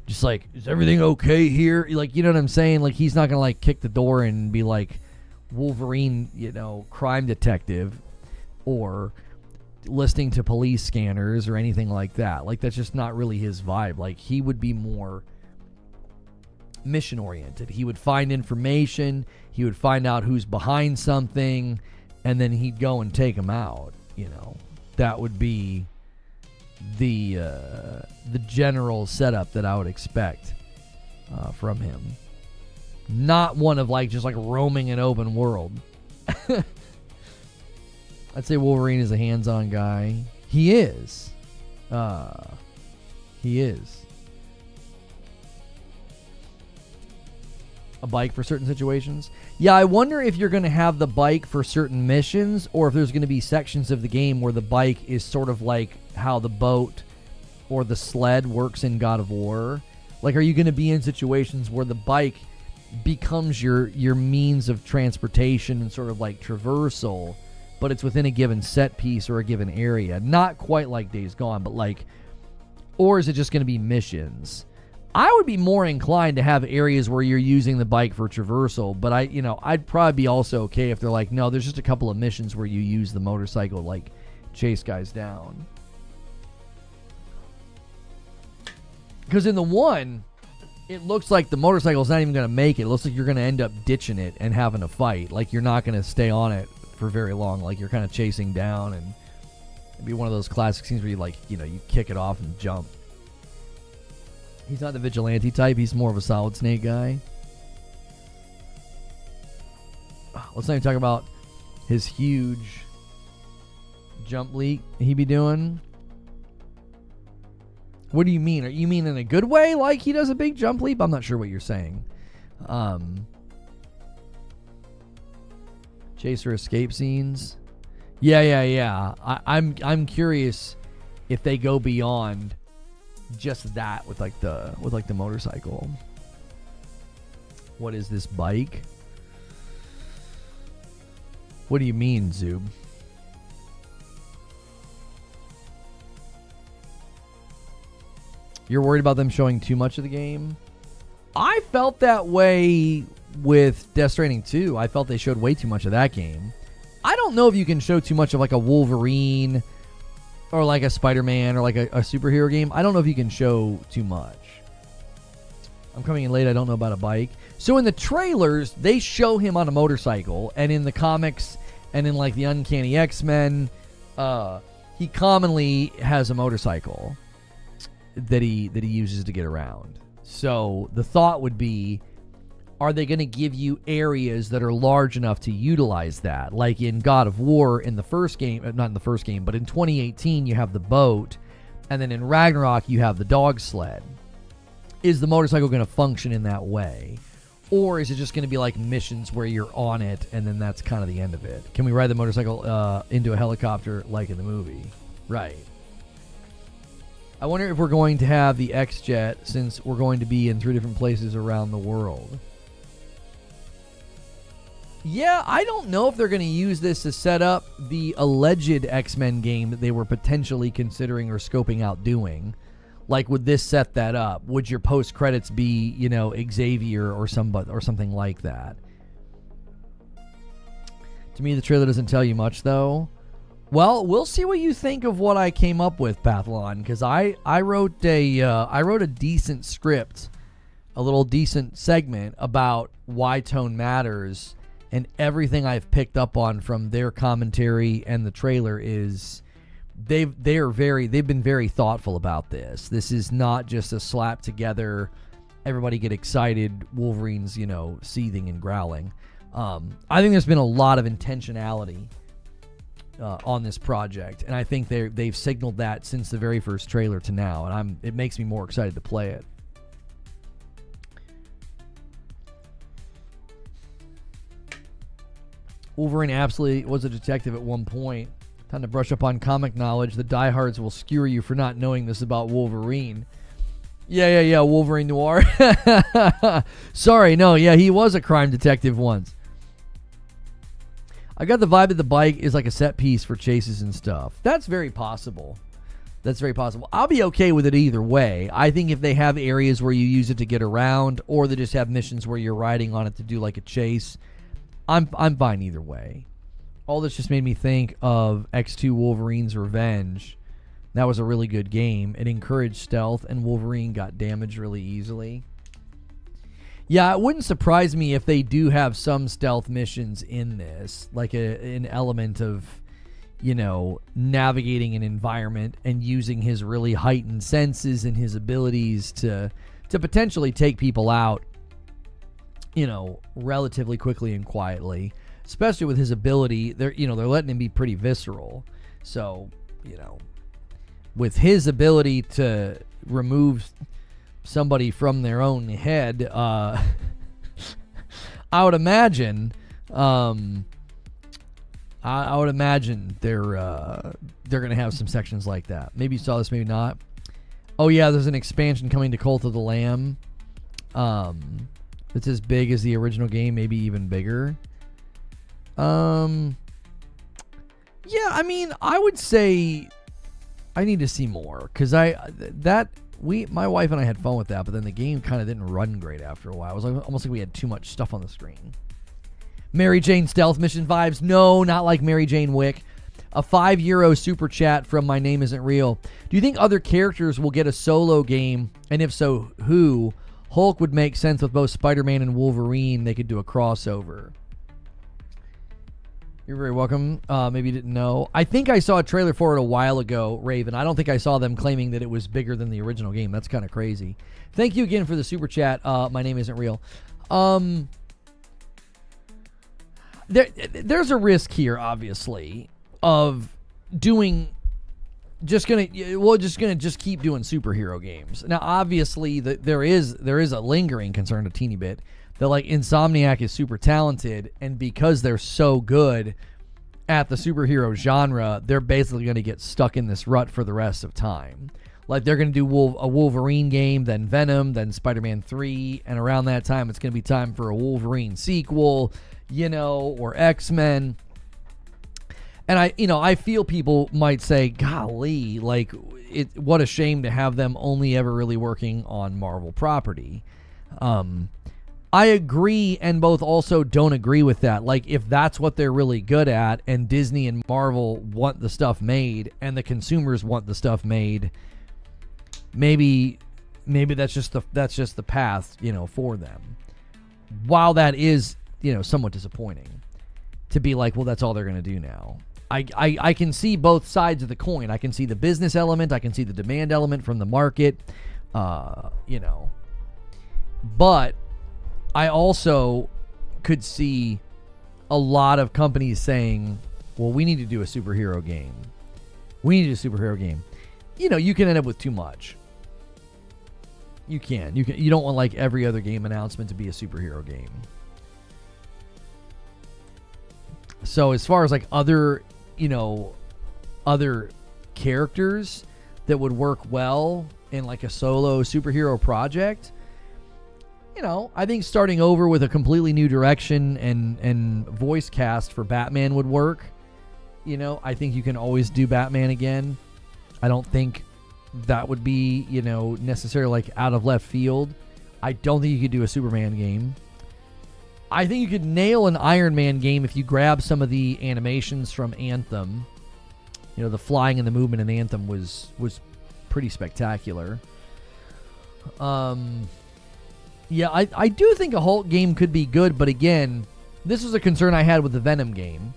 Just like, is everything okay here? Like, you know what I'm saying? Like, he's not going to like kick the door and be like Wolverine, you know, crime detective, or listening to police scanners or anything like that. Like, that's just not really his vibe. Like, he would be more mission oriented. He would find information, he would find out who's behind something, and then he'd go and take them out, you know. That would be the general setup that I would expect from him. Not one of like just like roaming an open world. I'd say Wolverine is a hands-on guy. He is. He is. A bike for certain situations. Yeah, I wonder if you're going to have the bike for certain missions, or if there's going to be sections of the game where the bike is sort of like how the boat or the sled works in God of War. Like, are you going to be in situations where the bike becomes your means of transportation and sort of like traversal, but it's within a given set piece or a given area? Not quite like Days Gone, but like, or is it just going to be missions? I would be more inclined to have areas where you're using the bike for traversal, but I'd probably be also okay if they're like, no, there's just a couple of missions where you use the motorcycle to like chase guys down. Because in the one, it looks like the motorcycle's not even going to make it. It looks like you're going to end up ditching it and having a fight. Like, you're not going to stay on it for very long. Like, you're kind of chasing down, and it'd be one of those classic scenes where you like, you know, you kick it off and jump. He's not the vigilante type. He's more of a Solid Snake guy. Let's not even talk about his huge jump leap he be doing. What do you mean? Are you mean in a good way, like he does a big jump leap? I'm not sure what you're saying. Chaser escape scenes. Yeah. I'm curious if they go beyond just that with like the motorcycle. What is this bike? What do you mean, Zoob? You're worried about them showing too much of the game? I felt that way with Death Stranding 2. I felt they showed way too much of that game. I don't know if you can show too much of like a Wolverine or like a Spider-Man or like a superhero game. I don't know if you can show too much. I'm coming in late. I don't know about a bike. So in the trailers, they show him on a motorcycle, and in the comics and in like the Uncanny X-Men, he commonly has a motorcycle that he uses to get around. So the thought would be, are they going to give you areas that are large enough to utilize that? Like in God of War in the first game, not in the first game, but in 2018 you have the boat, and then in Ragnarok you have the dog sled. Is the motorcycle going to function in that way? Or is it just going to be like missions where you're on it and then that's kind of the end of it? Can we ride the motorcycle into a helicopter like in the movie? Right. I wonder if we're going to have the X-Jet, since we're going to be in 3 different places around the world. Yeah, I don't know if they're going to use this to set up the alleged X-Men game that they were potentially considering or scoping out doing. Like, would this set that up? Would your post-credits be, you know, Xavier or something like that? To me, the trailer doesn't tell you much, though. Well, we'll see what you think of what I came up with, Pathlon, because I wrote a decent script, a little decent segment about why tone matters, and everything I've picked up on from their commentary and the trailer is they've been very thoughtful about this. This is not just a slap together, everybody get excited, Wolverine's, you know, seething and growling. I think there's been a lot of intentionality on this project, and I think they've signaled that since the very first trailer to now, and it makes me more excited to play it. Wolverine absolutely was a detective at one point. Time to brush up on comic knowledge. The diehards will skewer you for not knowing this about Wolverine. Yeah, Wolverine Noir. Sorry, no, yeah, he was a crime detective once. I got the vibe that the bike is like a set piece for chases and stuff. That's very possible. That's very possible. I'll be okay with it either way. I think if they have areas where you use it to get around, or they just have missions where you're riding on it to do like a chase, I'm fine either way. All this just made me think of X2 Wolverine's Revenge. That was a really good game. It encouraged stealth, and Wolverine got damaged really easily. Yeah, it wouldn't surprise me if they do have some stealth missions in this, like an element of, you know, navigating an environment and using his really heightened senses and his abilities to potentially take people out, you know, relatively quickly and quietly. Especially with his ability, they're letting him be pretty visceral. So, you know, with his ability to remove somebody from their own head, I would imagine, I would imagine they're gonna have some sections like that. Maybe you saw this, maybe not. Oh yeah, there's an expansion coming to Cult of the Lamb. It's as big as the original game, maybe even bigger. Yeah, I mean, I would say I need to see more, because my wife and I had fun with that, but then the game kind of didn't run great after a while. It was like, almost like we had too much stuff on the screen. Mary Jane stealth mission vibes. No, not like Mary Jane Wick. A €5 super chat from My Name Isn't Real. Do you think other characters will get a solo game? And if so, who? Hulk would make sense with both Spider-Man and Wolverine. They could do a crossover. You're very welcome. Maybe you didn't know. I think I saw a trailer for it a while ago, Raven. I don't think I saw them claiming that it was bigger than the original game. That's kind of crazy. Thank you again for the super chat. My Name Isn't Real. There's a risk here, obviously, of doing just gonna keep doing superhero games. Now, obviously, there is a lingering concern, a teeny bit, that like Insomniac is super talented, and because they're so good at the superhero genre, they're basically going to get stuck in this rut for the rest of time. Like, they're going to do a Wolverine game, then Venom, then Spider-Man 3, and around that time, it's going to be time for a Wolverine sequel, you know, or X-Men. And I feel people might say, golly, like, what a shame to have them only ever really working on Marvel property. I agree, and both also don't agree with that. Like, if that's what they're really good at, and Disney and Marvel want the stuff made, and the consumers want the stuff made, maybe that's just the path, you know, for them. While that is, you know, somewhat disappointing to be like, well, that's all they're going to do now. I can see both sides of the coin. I can see the business element. I can see the demand element from the market, you know. But I also could see a lot of companies saying, well, we need to do a superhero game. We need to do a superhero game. You know, you can end up with too much. You can. You don't want like every other game announcement to be a superhero game. So as far as like other characters that would work well in like a solo superhero project, you know, I think starting over with a completely new direction and voice cast for Batman would work. You know, I think you can always do Batman again. I don't think that would be, you know, necessarily like out of left field. I don't think you could do a Superman game. I think you could nail an Iron Man game if you grab some of the animations from Anthem. You know, the flying and the movement in Anthem was pretty spectacular. Yeah, I do think a Hulk game could be good, but again, this was a concern I had with the Venom game.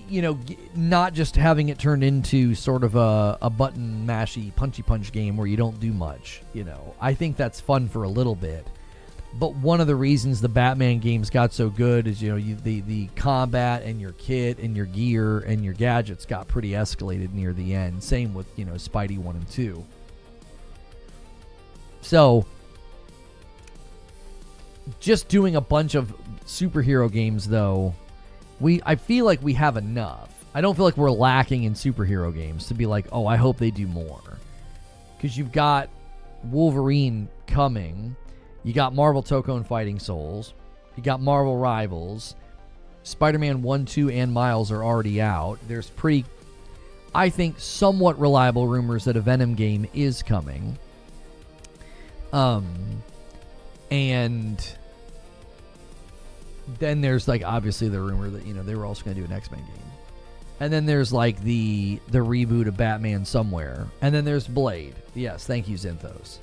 You know, not just having it turned into sort of a button mashy punchy punch game where you don't do much. You know, I think that's fun for a little bit. But one of the reasons the Batman games got so good is, you know, the combat and your kit and your gear and your gadgets got pretty escalated near the end. Same with, you know, Spidey 1 and 2. So, just doing a bunch of superhero games, though, I feel like we have enough. I don't feel like we're lacking in superhero games to be like, oh, I hope they do more. Because you've got Wolverine coming. You got Marvel Tokone Fighting Souls. You got Marvel Rivals. Spider-Man 1, 2, and Miles are already out. There's pretty, I think, somewhat reliable rumors that a Venom game is coming. And then there's, like, obviously the rumor that, you know, they were also going to do an X-Men game. And then there's, like, the reboot of Batman somewhere. And then there's Blade. Yes, thank you, Zinthos.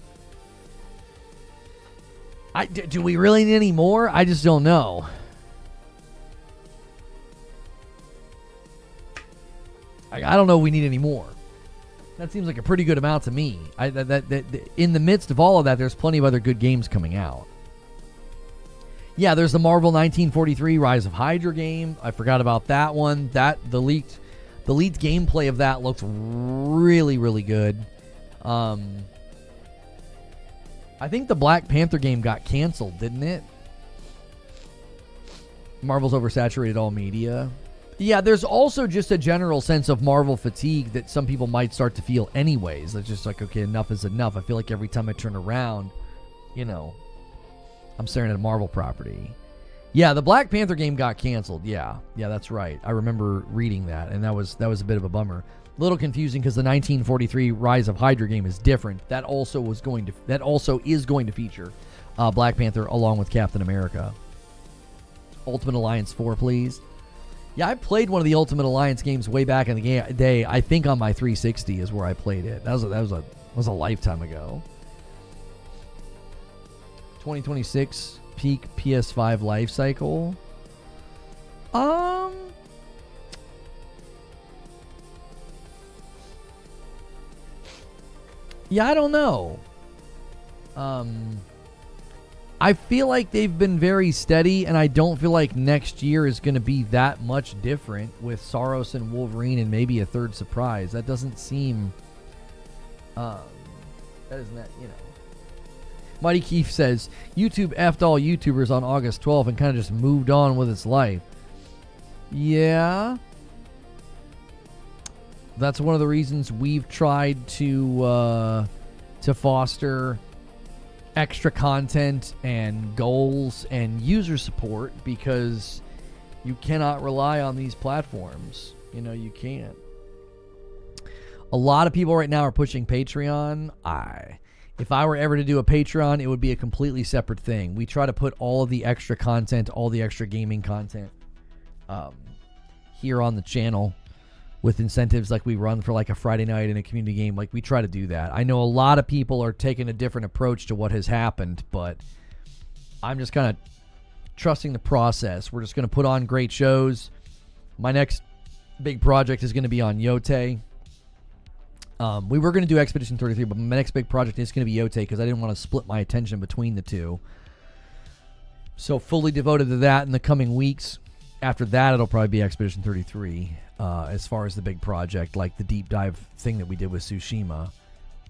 Do we really need any more? I just don't know. I don't know if we need any more. That seems like a pretty good amount to me. In the midst of all of that, there's plenty of other good games coming out. Yeah, there's the Marvel 1943 Rise of Hydra game. I forgot about that one. The leaked gameplay of that looks really, really good. I think the Black Panther game got canceled, didn't it? Marvel's oversaturated all media. Yeah, there's also just a general sense of Marvel fatigue that some people might start to feel anyways. It's just like, okay, enough is enough. I feel like every time I turn around, you know, I'm staring at a Marvel property. Yeah, the Black Panther game got canceled. Yeah, that's right. I remember reading that, and that was a bit of a bummer. A little confusing because the 1943 Rise of Hydra game is different. That also is going to feature Black Panther along with Captain America. Ultimate Alliance 4, please. Yeah, I played one of the Ultimate Alliance games way back in the day. I think on my 360 is where I played it. That was a lifetime ago. 2026 peak PS5 life cycle. Yeah, I don't know. I feel like they've been very steady, and I don't feel like next year is going to be that much different with Saros and Wolverine and maybe a third surprise. That doesn't seem... that isn't that, you know. Mighty Keith says, YouTube effed all YouTubers on August 12th and kind of just moved on with its life. Yeah. That's one of the reasons we've tried to foster extra content and goals and user support, because you cannot rely on these platforms. You know, you can't. A lot of people right now are pushing Patreon. If I were ever to do a Patreon, it would be a completely separate thing. We try to put all of the extra content, all the extra gaming content here on the channel with incentives like we run for like a Friday night in a community game. Like, we try to do that. I know a lot of people are taking a different approach to what has happened, but I'm just kind of trusting the process. We're just going to put on great shows. My next big project is going to be on Yote. We were going to do Expedition 33, but my next big project is going to be Yote because I didn't want to split my attention between the two. So fully devoted to that in the coming weeks. After that, it'll probably be Expedition 33 as far as the big project, like the deep dive thing that we did with Tsushima.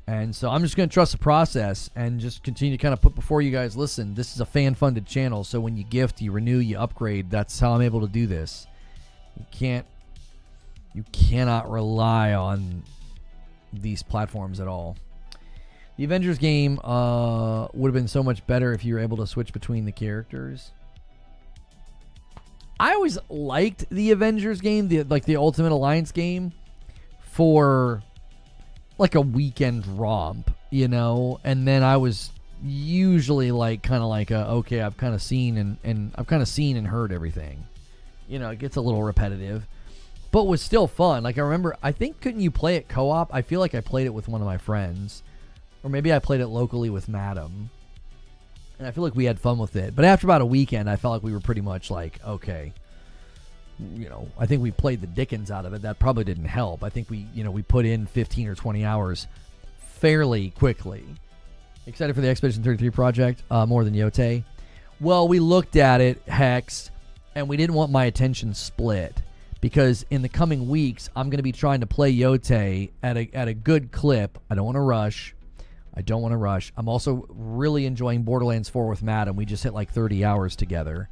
And so I'm just going to trust the process and just continue to kind of put before you guys, listen, this is a fan-funded channel, so when you gift, you renew, you upgrade, that's how I'm able to do this. You cannot rely on these platforms at all. The Avengers game would have been so much better if you were able to switch between the characters. I always liked the Avengers game, the Ultimate Alliance game, for like a weekend romp, you know. And then I was usually like kind of like okay, I've kind of seen and heard everything. You know, it gets a little repetitive, but was still fun. Like, I remember, I think, couldn't you play it co-op? I feel like I played it with one of my friends, or maybe I played it locally with Madam. And I feel like we had fun with it. But after about a weekend, I felt like we were pretty much like, okay, you know, I think we played the dickens out of it. That probably didn't help. I think we put in 15 or 20 hours fairly quickly. Excited for the Expedition 33 project more than Yote? Well, we looked at it, Hex, and we didn't want my attention split, because in the coming weeks, I'm going to be trying to play Yote at a good clip. I don't want to rush. I'm also really enjoying Borderlands 4 with Madam. We just hit like 30 hours together.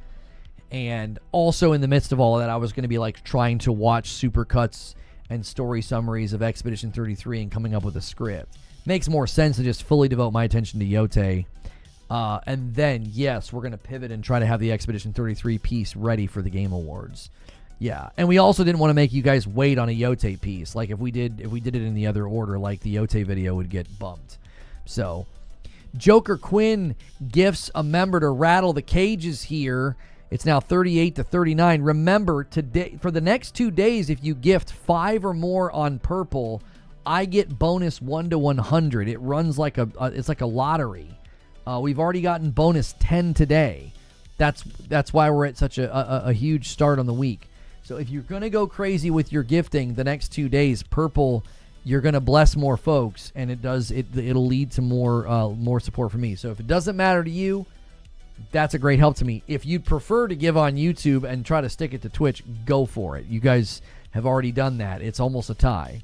And also in the midst of all of that, I was going to be like trying to watch supercuts and story summaries of Expedition 33 and coming up with a script. Makes more sense to just fully devote my attention to Yote. And then, yes, we're going to pivot and try to have the Expedition 33 piece ready for the Game Awards. Yeah, and we also didn't want to make you guys wait on a Yote piece. Like if we did it in the other order, like the Yote video would get bumped. So, Joker Quinn gifts a member to rattle the cages here. It's now 38 to 39. Remember, today for the next 2 days, if you gift 5 or more on purple, I get bonus 1 to 100. It runs like it's like a lottery. We've already gotten bonus 10 today. That's why we're at such a huge start on the week. So if you're going to go crazy with your gifting the next 2 days, purple, you're going to bless more folks, and it'll lead to more support for me. So if it doesn't matter to you, that's a great help to me. If you'd prefer to give on YouTube and try to stick it to Twitch, go for it. You guys have already done that. It's almost a tie.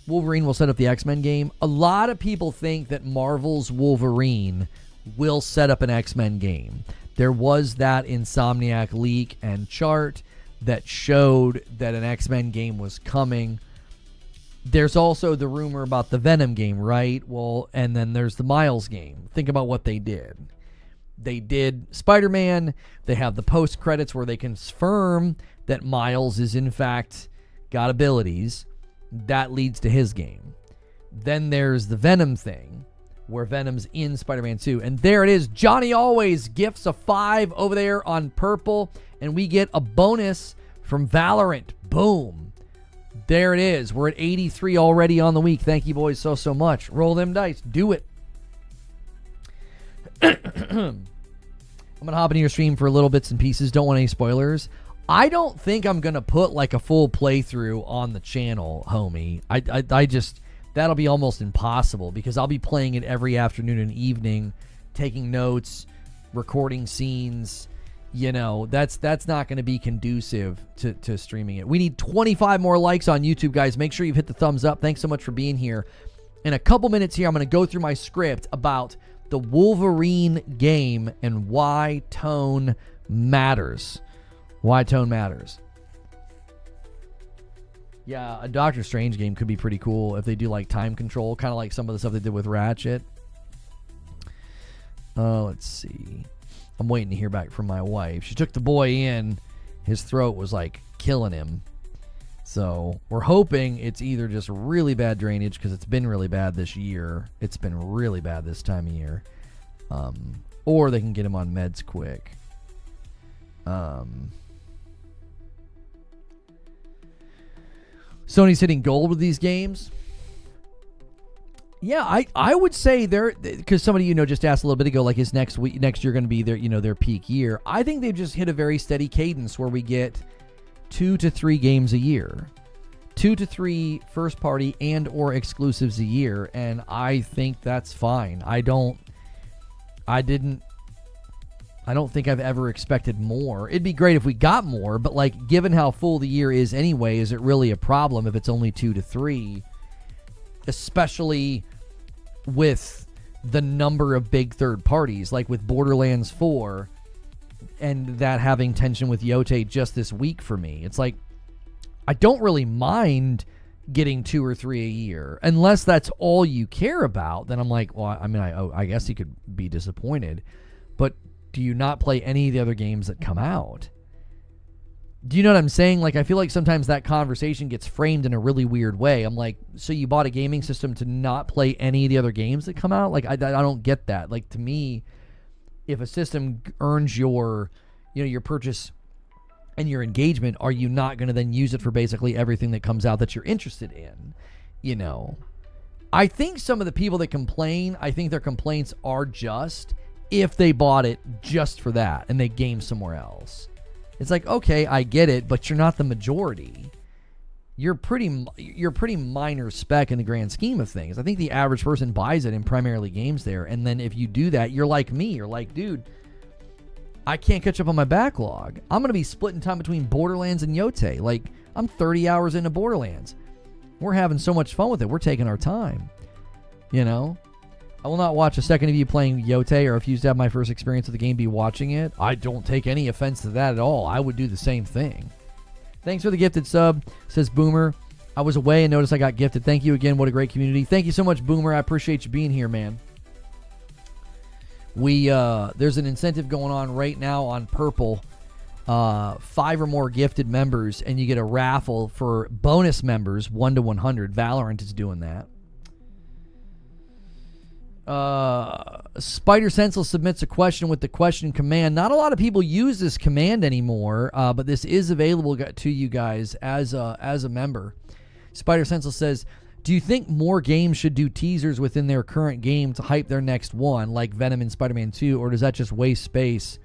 Wolverine will set up the X-Men game. A lot of people think that Marvel's Wolverine will set up an X-Men game. There was that Insomniac leak and chart that showed that an X-Men game was coming. There's also the rumor about the Venom game, right? Well, and then there's the Miles game. Think about what they did. They did Spider-Man. They have the post-credits where they confirm that Miles is in fact got abilities. That leads to his game. Then there's the Venom thing, where Venom's in Spider-Man 2. And there it is. Johnny Always gifts a 5 over there on purple. And we get a bonus from Valorant. Boom. There it is. We're at 83 already on the week. Thank you, boys, so much. Roll them dice. Do it. I'm going to hop into your stream for little bits and pieces. Don't want any spoilers. I don't think I'm going to put like a full playthrough on the channel, homie. I just... That'll be almost impossible because I'll be playing it every afternoon and evening, taking notes, recording scenes. You know, that's not going to be conducive to streaming it. We need 25 more likes on YouTube, guys. Make sure you've hit the thumbs up. Thanks so much for being here. In a couple minutes here, I'm going to go through my script about the Wolverine game and why tone matters. Why tone matters. Yeah, a Doctor Strange game could be pretty cool if they do like time control, kind of like some of the stuff they did with Ratchet. Let's see. I'm waiting to hear back from my wife. She took the boy in. His throat was like killing him. So we're hoping it's either just really bad drainage because it's been really bad this year. It's been really bad this time of year. Or they can get him on meds quick. Sony's hitting gold with these games. Yeah, I would say they're, because somebody just asked a little bit ago, like is next year going to be their peak year? I think they've just hit a very steady cadence where we get 2 to 3 games a year, 2 to 3 first party and or exclusives a year, and I think that's fine. I don't think I've ever expected more. It'd be great if we got more, but like given how full the year is anyway, is it really a problem if it's only 2 to 3? Especially with the number of big third parties, like with Borderlands 4 and that having tension with Yote just this week for me. It's like, I don't really mind getting 2 or 3 a year. Unless that's all you care about, then I'm like, well, I mean, I guess you could be disappointed. But do you not play any of the other games that come out? Do you know what I'm saying? Like, I feel like sometimes that conversation gets framed in a really weird way. I'm like, so you bought a gaming system to not play any of the other games that come out? Like, I don't get that. Like, to me, if a system earns your purchase and your engagement, are you not going to then use it for basically everything that comes out that you're interested in? I think some of the people that complain, I think their complaints are just if they bought it just for that and they game somewhere else. It's like, okay, I get it, but you're not the majority. You're pretty minor spec in the grand scheme of things. I think the average person buys it and primarily games there. And then if you do that, you're like me. You're like, dude, I can't catch up on my backlog. I'm going to be splitting time between Borderlands and Yote. Like, I'm 30 hours into Borderlands. We're having so much fun with it. We're taking our time. I will not watch a second of you playing Yote or refuse to have my first experience of the game be watching it. I don't take any offense to that at all. I would do the same thing. Thanks for the gifted sub, says Boomer. I was away and noticed I got gifted. Thank you again. What a great community. Thank you so much, Boomer. I appreciate you being here, man. There's an incentive going on right now on Purple. 5 or more gifted members, and you get a raffle for bonus members, 1 to 100. Valorant is doing that. Spider Sensible submits a question with the question command. Not a lot of people use this command anymore, but this is available to you guys as a member. Spider Sensible says, do you think more games should do teasers within their current game to hype their next one, like Venom and Spider-Man 2, or does that just waste space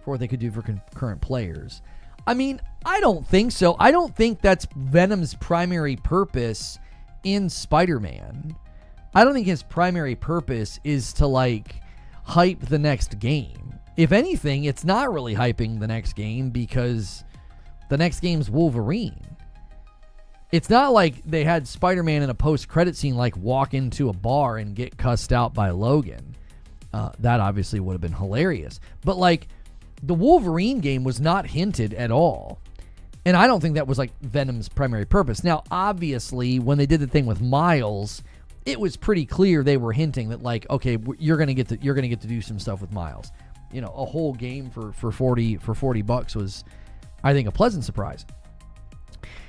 for what they could do for current players? I mean, I don't think so. I don't think that's Venom's primary purpose in Spider-Man. I don't think his primary purpose is to, like, hype the next game. If anything, it's not really hyping the next game because the next game's Wolverine. It's not like they had Spider-Man in a post-credit scene, like, walk into a bar and get cussed out by Logan. That obviously would have been hilarious. But, like, the Wolverine game was not hinted at all. And I don't think that was, like, Venom's primary purpose. Now, obviously, when they did the thing with Miles, it was pretty clear they were hinting that, like, okay, you're gonna get to do some stuff with Miles. You know, a whole game for $40 was, I think, a pleasant surprise.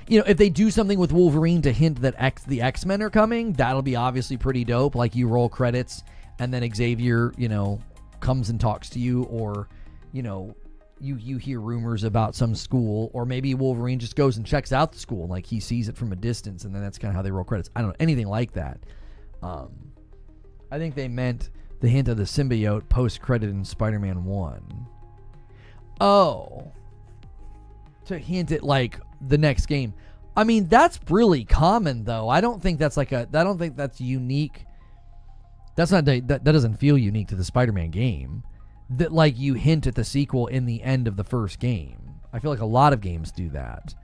You know, if they do something with Wolverine to hint that the X-Men are coming, that'll be obviously pretty dope. Like, you roll credits and then Xavier, you know, comes and talks to you, or, you know, you hear rumors about some school, or maybe Wolverine just goes and checks out the school, like he sees it from a distance, and then that's kind of how they roll credits. I don't know, anything like that. I think they meant the hint of the symbiote post-credit in Spider-Man 1. Oh. To hint at, like, the next game. I mean, that's really common, though. I don't think that's unique. That doesn't feel unique to the Spider-Man game. That, like, you hint at the sequel in the end of the first game. I feel like a lot of games do that.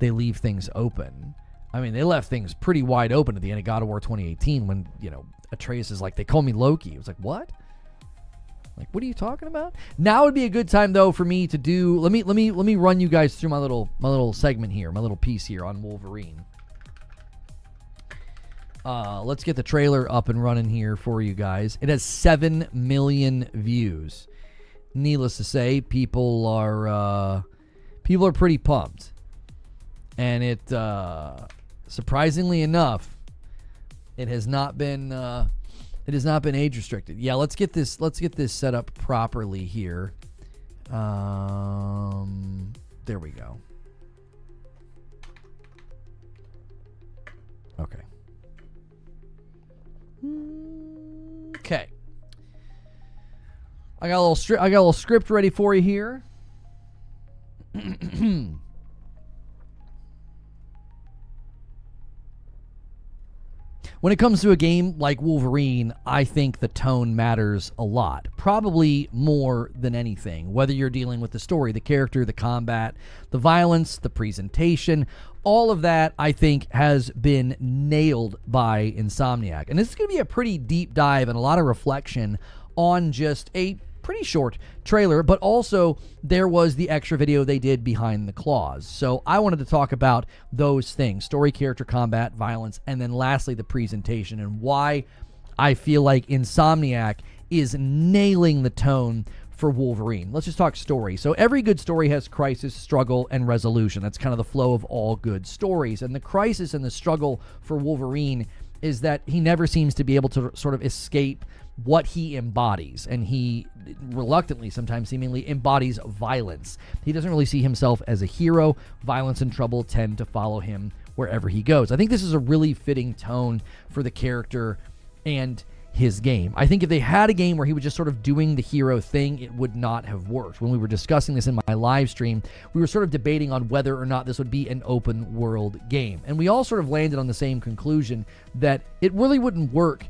They leave things open. I mean, they left things pretty wide open at the end of God of War 2018 when, you know, Atreus is like, they call me Loki. It was like, what? Like, what are you talking about? Now would be a good time, though, for me to do. Let me run you guys through my little segment here, my little piece here on Wolverine. Let's get the trailer up and running here for you guys. It has 7 million views. Needless to say, people are pretty pumped, and it surprisingly enough, it has not been age restricted. Yeah, let's get this set up properly here. There we go. Okay. Okay. I got a little script ready for you here. When it comes to a game like Wolverine, I think the tone matters a lot. Probably more than anything. Whether you're dealing with the story, the character, the combat, the violence, the presentation, all of that, I think, has been nailed by Insomniac. And this is going to be a pretty deep dive and a lot of reflection on just a pretty short trailer, but also there was the extra video they did behind the claws. So I wanted to talk about those things: story, character, combat, violence, and then lastly the presentation, and why I feel like Insomniac is nailing the tone for Wolverine. Let's just talk story. So every good story has crisis, struggle, and resolution. That's kind of the flow of all good stories. And the crisis and the struggle for Wolverine is that he never seems to be able to sort of escape what he embodies, and he reluctantly, sometimes seemingly, embodies violence. He doesn't really see himself as a hero. Violence and trouble tend to follow him wherever he goes. I think this is a really fitting tone for the character and his game. I think if they had a game where he was just sort of doing the hero thing, it would not have worked. When we were discussing this in my live stream, we were sort of debating on whether or not this would be an open world game, and we all sort of landed on the same conclusion that it really wouldn't work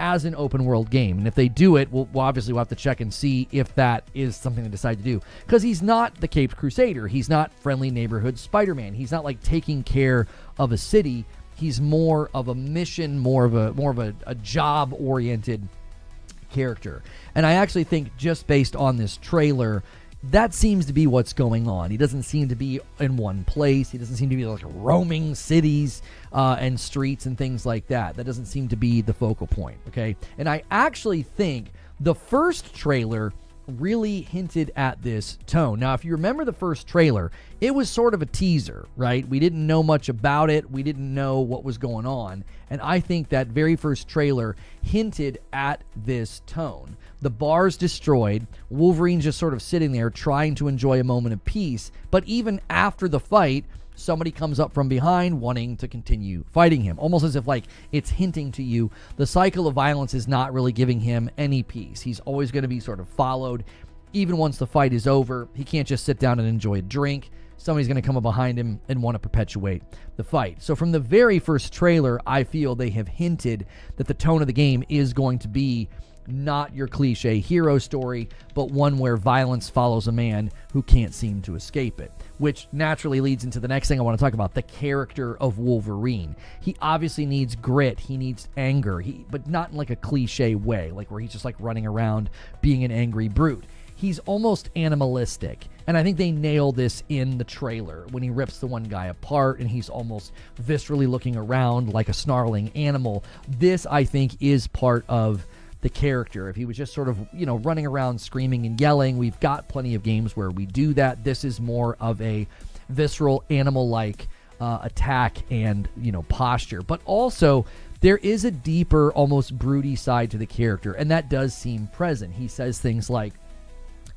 as an open world game. And if they do it, we'll obviously have to check and see if that is something they decide to do, because he's not the Caped Crusader. He's not friendly neighborhood Spider-Man. He's not like taking care of a city. He's more of a mission, more of a job oriented character. And I actually think just based on this trailer, that seems to be what's going on. He doesn't seem to be in one place. He doesn't seem to be like roaming cities and streets and things like that. That doesn't seem to be the focal point, okay? And I actually think the first trailer really hinted at this tone. Now, if you remember the first trailer, it was sort of a teaser, right? We didn't know much about it. We didn't know what was going on. And I think that very first trailer hinted at this tone. The bar's destroyed. Wolverine's just sort of sitting there trying to enjoy a moment of peace. But even after the fight, somebody comes up from behind wanting to continue fighting him, almost as if like it's hinting to you the cycle of violence is not really giving him any peace. He's always going to be sort of followed. Even once the fight is over, he can't just sit down and enjoy a drink. Somebody's going to come up behind him and want to perpetuate the fight. So from the very first trailer, I feel they have hinted that the tone of the game is going to be not your cliche hero story, but one where violence follows a man who can't seem to escape it, which naturally leads into the next thing I want to talk about, the character of Wolverine. He obviously needs grit, he needs anger, but not in like a cliche way, like where he's just like running around being an angry brute. He's almost animalistic, and I think they nail this in the trailer when he rips the one guy apart and he's almost viscerally looking around like a snarling animal. This, I think, is part of the character. If he was just sort of, running around screaming and yelling, we've got plenty of games where we do that. This is more of a visceral, animal-like attack and, posture. But also, there is a deeper, almost broody side to the character, and that does seem present. He says things like,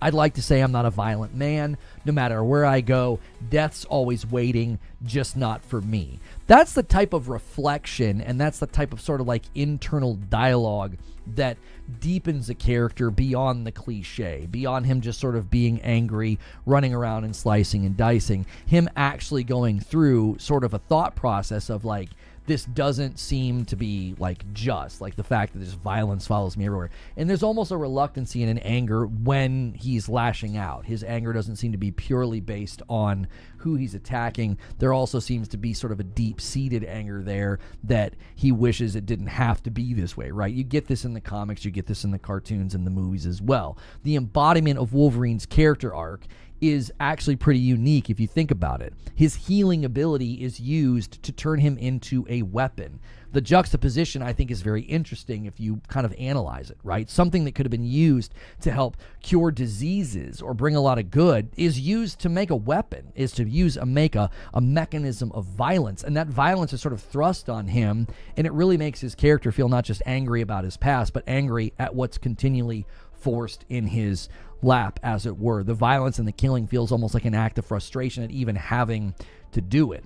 I'd like to say I'm not a violent man. No matter where I go, death's always waiting, just not for me. That's the type of reflection, and that's the type of sort of like internal dialogue that deepens a character beyond the cliche, beyond him just sort of being angry, running around and slicing and dicing. Him actually going through sort of a thought process of like, this doesn't seem to be like just like the fact that this violence follows me everywhere. And there's almost a reluctancy and an anger when he's lashing out. His anger doesn't seem to be purely based on who he's attacking. There also seems to be sort of a deep-seated anger there that he wishes it didn't have to be this way, right? You get this in the comics, you get this in the cartoons and the movies as well. The embodiment of Wolverine's character arc is actually pretty unique if you think about it. His healing ability is used to turn him into a weapon. The juxtaposition, I think, is very interesting if you kind of analyze it, right? Something that could have been used to help cure diseases or bring a lot of good is used to make a weapon, is to make a mechanism of violence. And that violence is sort of thrust on him, and it really makes his character feel not just angry about his past, but angry at what's continually forced in his lap, as it were. The violence and the killing feels almost like an act of frustration at even having to do it.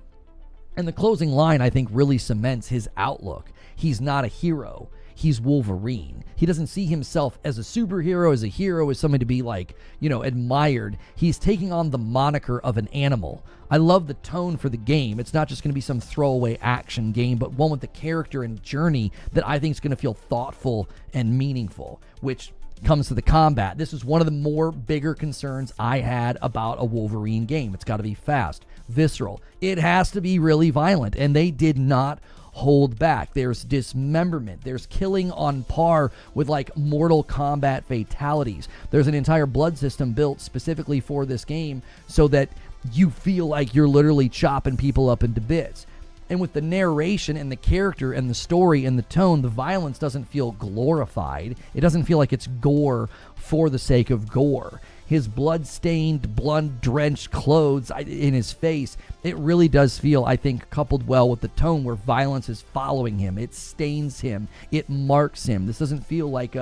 And the closing line, I think, really cements his outlook. He's not a hero. He's Wolverine. He doesn't see himself as a superhero, as a hero, as somebody to be like, admired. He's taking on the moniker of an animal. I love the tone for the game. It's not just going to be some throwaway action game, but one with the character and journey that I think is going to feel thoughtful and meaningful, which comes to the combat. This is one of the more bigger concerns I had about a Wolverine game. It's got to be fast, visceral. It has to be really violent, and they did not hold back. There's dismemberment. There's killing on par with like Mortal Kombat fatalities. There's an entire blood system built specifically for this game so that you feel like you're literally chopping people up into bits. And with the narration and the character and the story and the tone, the violence doesn't feel glorified. It doesn't feel like it's gore for the sake of gore. His blood-stained, blood-drenched clothes in his face, it really does feel, I think, coupled well with the tone where violence is following him. It stains him. It marks him. This doesn't feel like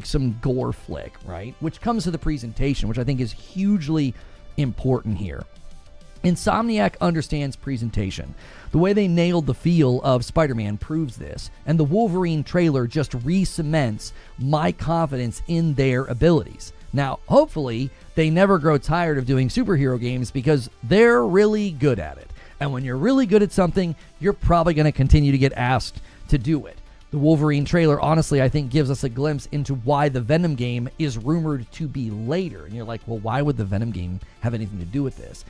some gore flick, right? Which comes to the presentation, which I think is hugely important here. Insomniac understands presentation. The way they nailed the feel of Spider-Man proves this, and the Wolverine trailer just re-cements my confidence in their abilities. Now, hopefully, they never grow tired of doing superhero games because they're really good at it. And when you're really good at something, you're probably going to continue to get asked to do it. The Wolverine trailer, honestly, I think gives us a glimpse into why the Venom game is rumored to be later. And you're like, well, why would the Venom game have anything to do with this?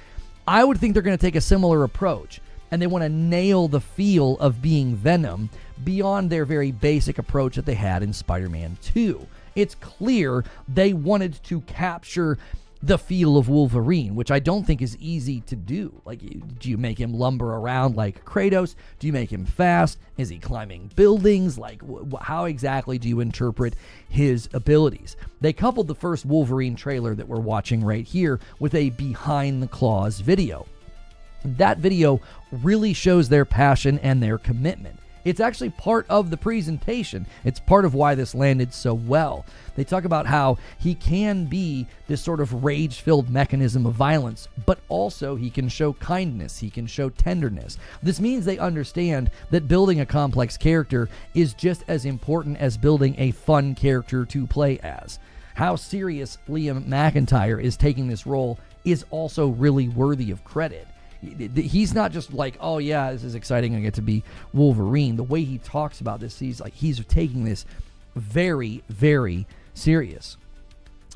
I would think they're going to take a similar approach, and they want to nail the feel of being Venom beyond their very basic approach that they had in Spider-Man 2. It's clear they wanted to capture the feel of Wolverine, which I don't think is easy to do. Like, do you make him lumber around like Kratos? Do you make him fast? Is he climbing buildings? Like, how exactly do you interpret his abilities? They coupled the first Wolverine trailer that we're watching right here with a behind the claws video. That video really shows their passion and their commitment. It's actually part of the presentation. It's part of why this landed so well. They talk about how he can be this sort of rage-filled mechanism of violence, but also he can show kindness, he can show tenderness. This means they understand that building a complex character is just as important as building a fun character to play as. How serious Liam McIntyre is taking this role is also really worthy of credit. He's not just like, oh yeah, this is exciting, I get to be Wolverine. The way he talks about this, he's taking this very, very serious.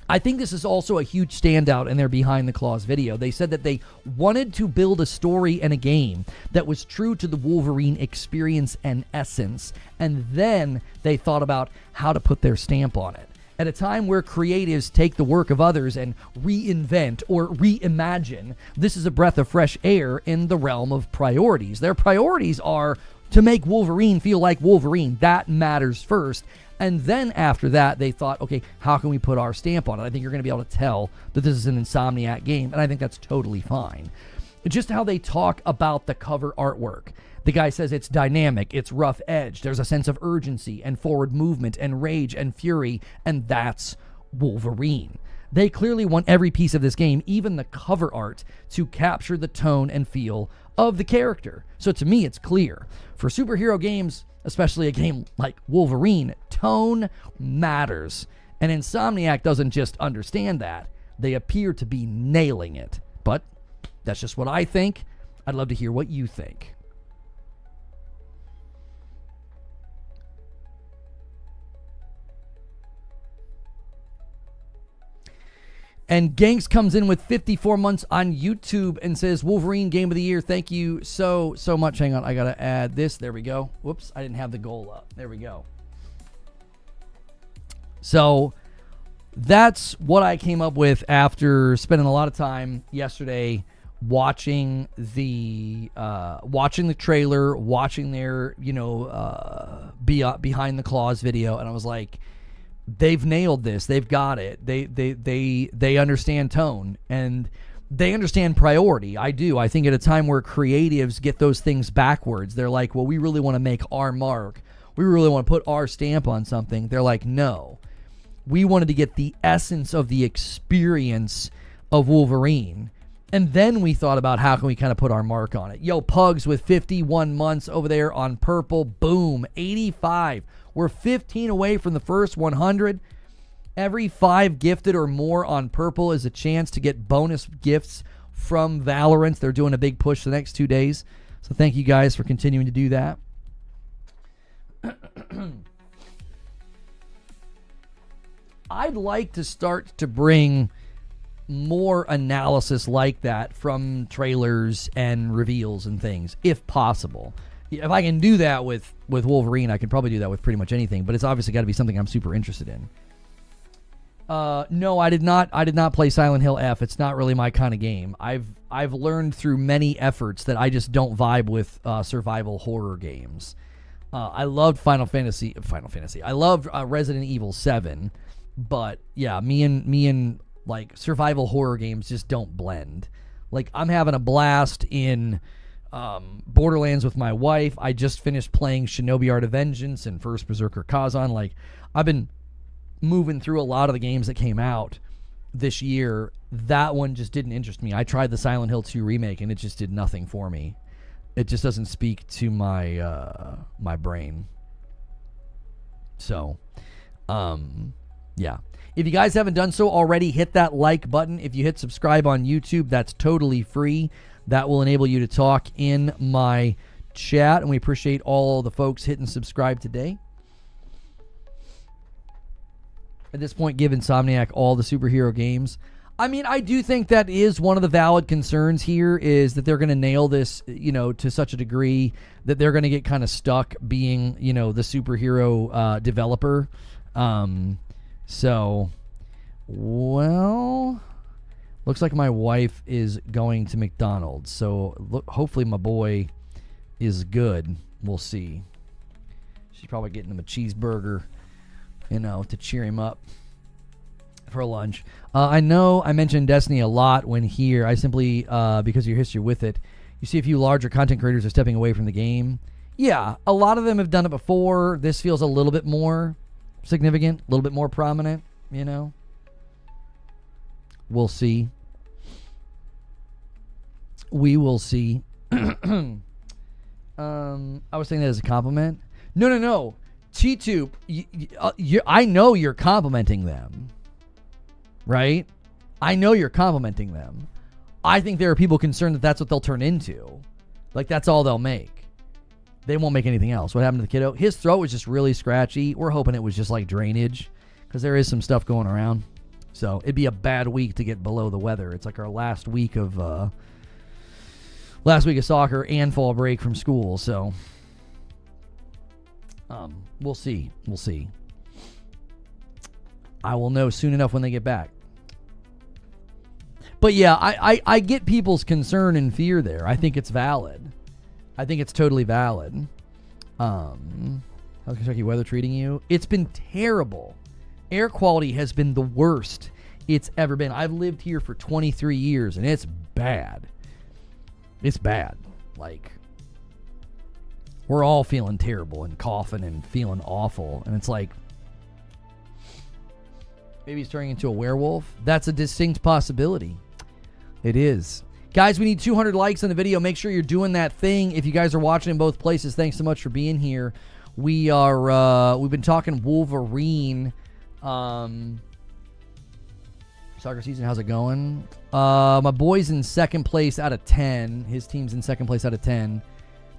I think this is also a huge standout in their Behind the Claws video. They said that they wanted to build a story and a game that was true to the Wolverine experience and essence, and then they thought about how to put their stamp on it. At a time where creatives take the work of others and reinvent or reimagine, this is a breath of fresh air in the realm of priorities. Their priorities are to make Wolverine feel like Wolverine. That matters first. And then after that, they thought, okay, how can we put our stamp on it? I think you're going to be able to tell that this is an Insomniac game, and I think that's totally fine. Just how they talk about the cover artwork. The guy says it's dynamic, it's rough edge, there's a sense of urgency and forward movement and rage and fury, and that's Wolverine. They clearly want every piece of this game, even the cover art, to capture the tone and feel of the character. So to me, it's clear. For superhero games, especially a game like Wolverine, tone matters. And Insomniac doesn't just understand that, they appear to be nailing it. But that's just what I think. I'd love to hear what you think. And Ganks comes in with 54 months on YouTube and says, Wolverine Game of the Year. Thank you so much. Hang on, I got to add this. There we go. Whoops, I didn't have the goal up. There we go. So that's what I came up with after spending a lot of time yesterday watching the trailer, watching their, Behind the Claws video. And I was like, they've nailed this. They've got it. They understand tone and they understand priority. I do. I think at a time where creatives get those things backwards, they're like, well, we really want to make our mark. We really want to put our stamp on something. They're like, no. We wanted to get the essence of the experience of Wolverine. And then we thought about how can we kind of put our mark on it. Yo, Pugs with 51 months over there on Purple. Boom. 85. We're 15 away from the first 100. Every 5 gifted or more on Purple is a chance to get bonus gifts from Valorant. They're doing a big push the next 2 days. So thank you guys for continuing to do that. I'd like to start to bring more analysis like that from trailers and reveals and things, if possible. If I can do that with Wolverine, I can probably do that with pretty much anything, but it's obviously got to be something I'm super interested in. No, I did not play Silent Hill F. It's not really my kind of game. I've learned through many efforts that I just don't vibe with survival horror games. I loved Final Fantasy. I loved Resident Evil 7, but yeah, me and like survival horror games just don't blend. Like, I'm having a blast in Borderlands with my wife. I just finished playing Shinobi Art of Vengeance and First Berserker Kazan. Like, I've been moving through a lot of the games that came out this year. That one just didn't interest me. I tried the Silent Hill 2 remake and it just did nothing for me. It just doesn't speak to my my brain. So, yeah. If you guys haven't done so already, hit that like button. If you hit subscribe on YouTube, that's totally free. That will enable you to talk in my chat, and we appreciate all the folks hitting subscribe today. At this point, give Insomniac all the superhero games. I mean, I do think that is one of the valid concerns here, is that they're going to nail this, to such a degree that they're going to get kind of stuck being, the superhero developer. So, well, looks like my wife is going to McDonald's. So hopefully my boy is good. We'll see. She's probably getting him a cheeseburger, to cheer him up for lunch. I know I mentioned Destiny a lot when here. I simply, because of your history with it, you see a few larger content creators are stepping away from the game. Yeah, a lot of them have done it before. This feels a little bit more significant, a little bit more prominent, We'll see. We will see. I was saying that as a compliment. No. T-Tube, I know you're complimenting them. Right? I know you're complimenting them. I think there are people concerned that that's what they'll turn into. Like, that's all they'll make. They won't make anything else. What happened to the kiddo? His throat was just really scratchy. We're hoping it was just like drainage, because there is some stuff going around. So it'd be a bad week to get below the weather. It's like our last week of soccer and fall break from school. So we'll see. I will know soon enough when they get back. But yeah, I get people's concern and fear there. I think it's valid. I think it's totally valid. How's Kentucky weather treating you? It's been terrible. Air quality has been the worst it's ever been. I've lived here for 23 years, and it's bad. It's bad. Like, we're all feeling terrible and coughing and feeling awful. And it's like, maybe he's turning into a werewolf. That's a distinct possibility. It is. Guys, we need 200 likes on the video. Make sure you're doing that thing. If you guys are watching in both places, thanks so much for being here. We've been talking Wolverine. Soccer season, how's it going? My boy's in second place out of 10. His team's in second place out of 10.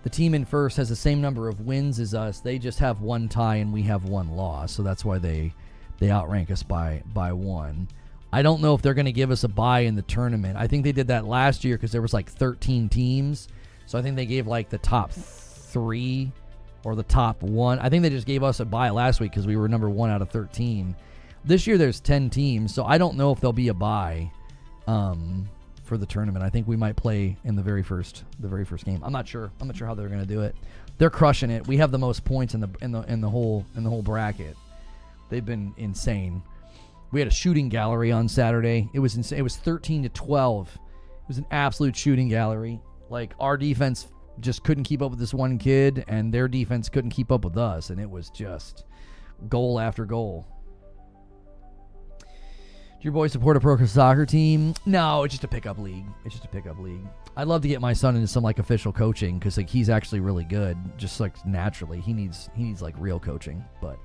The team in first has the same number of wins as us. They just have one tie and we have one loss. So that's why they outrank us by one. I don't know if they're going to give us a bye in the tournament. I think they did that last year because there was like 13 teams. So I think they gave like the top 3 or the top 1. I think they just gave us a bye last week because we were number 1 out of 13. This year there's 10 teams, so I don't know if there'll be a bye for the tournament. I think we might play in the very first game. I'm not sure how they're going to do it. They're crushing it. We have the most points in the whole bracket. They've been insane. We had a shooting gallery on Saturday. It was insane. It was 13-12. It was an absolute shooting gallery. Like, our defense just couldn't keep up with this one kid, and their defense couldn't keep up with us, and it was just goal after goal. Do your boys support a pro soccer team? No, it's just a pickup league. I'd love to get my son into some like official coaching because like he's actually really good. Just like naturally, he needs like real coaching, but.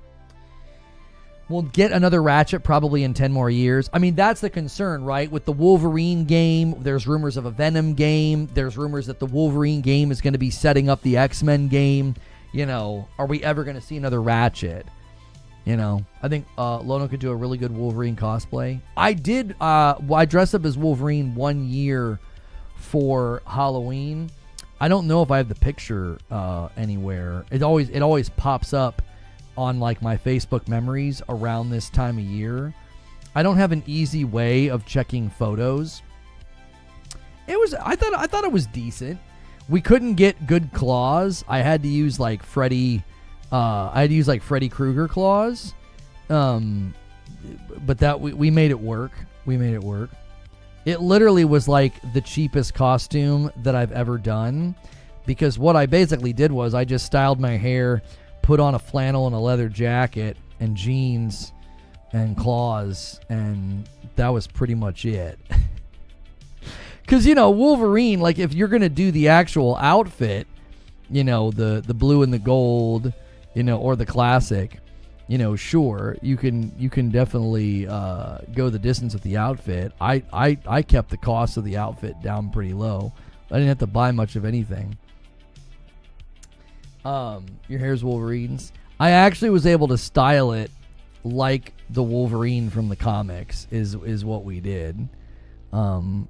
We'll get another Ratchet probably in 10 more years. I mean, that's the concern, right? With the Wolverine game, there's rumors of a Venom game. There's rumors that the Wolverine game is going to be setting up the X-Men game. Are we ever going to see another Ratchet? I think Lono could do a really good Wolverine cosplay. I dressed up as Wolverine one year for Halloween. I don't know if I have the picture anywhere. It always pops up on like my Facebook memories around this time of year. I don't have an easy way of checking photos. I thought it was decent. We couldn't get good claws. I had to use like Freddy Krueger claws. But that we made it work. It literally was like the cheapest costume that I've ever done, because what I basically did was I just styled my hair, put on a flannel and a leather jacket and jeans and claws, and that was pretty much it. Because, Wolverine, like, if you're going to do the actual outfit, the blue and the gold, or the classic, sure, you can definitely go the distance with the outfit. I kept the cost of the outfit down pretty low. I didn't have to buy much of anything. Your hair's Wolverine's. I actually was able to style it like the Wolverine from the comics is what we did.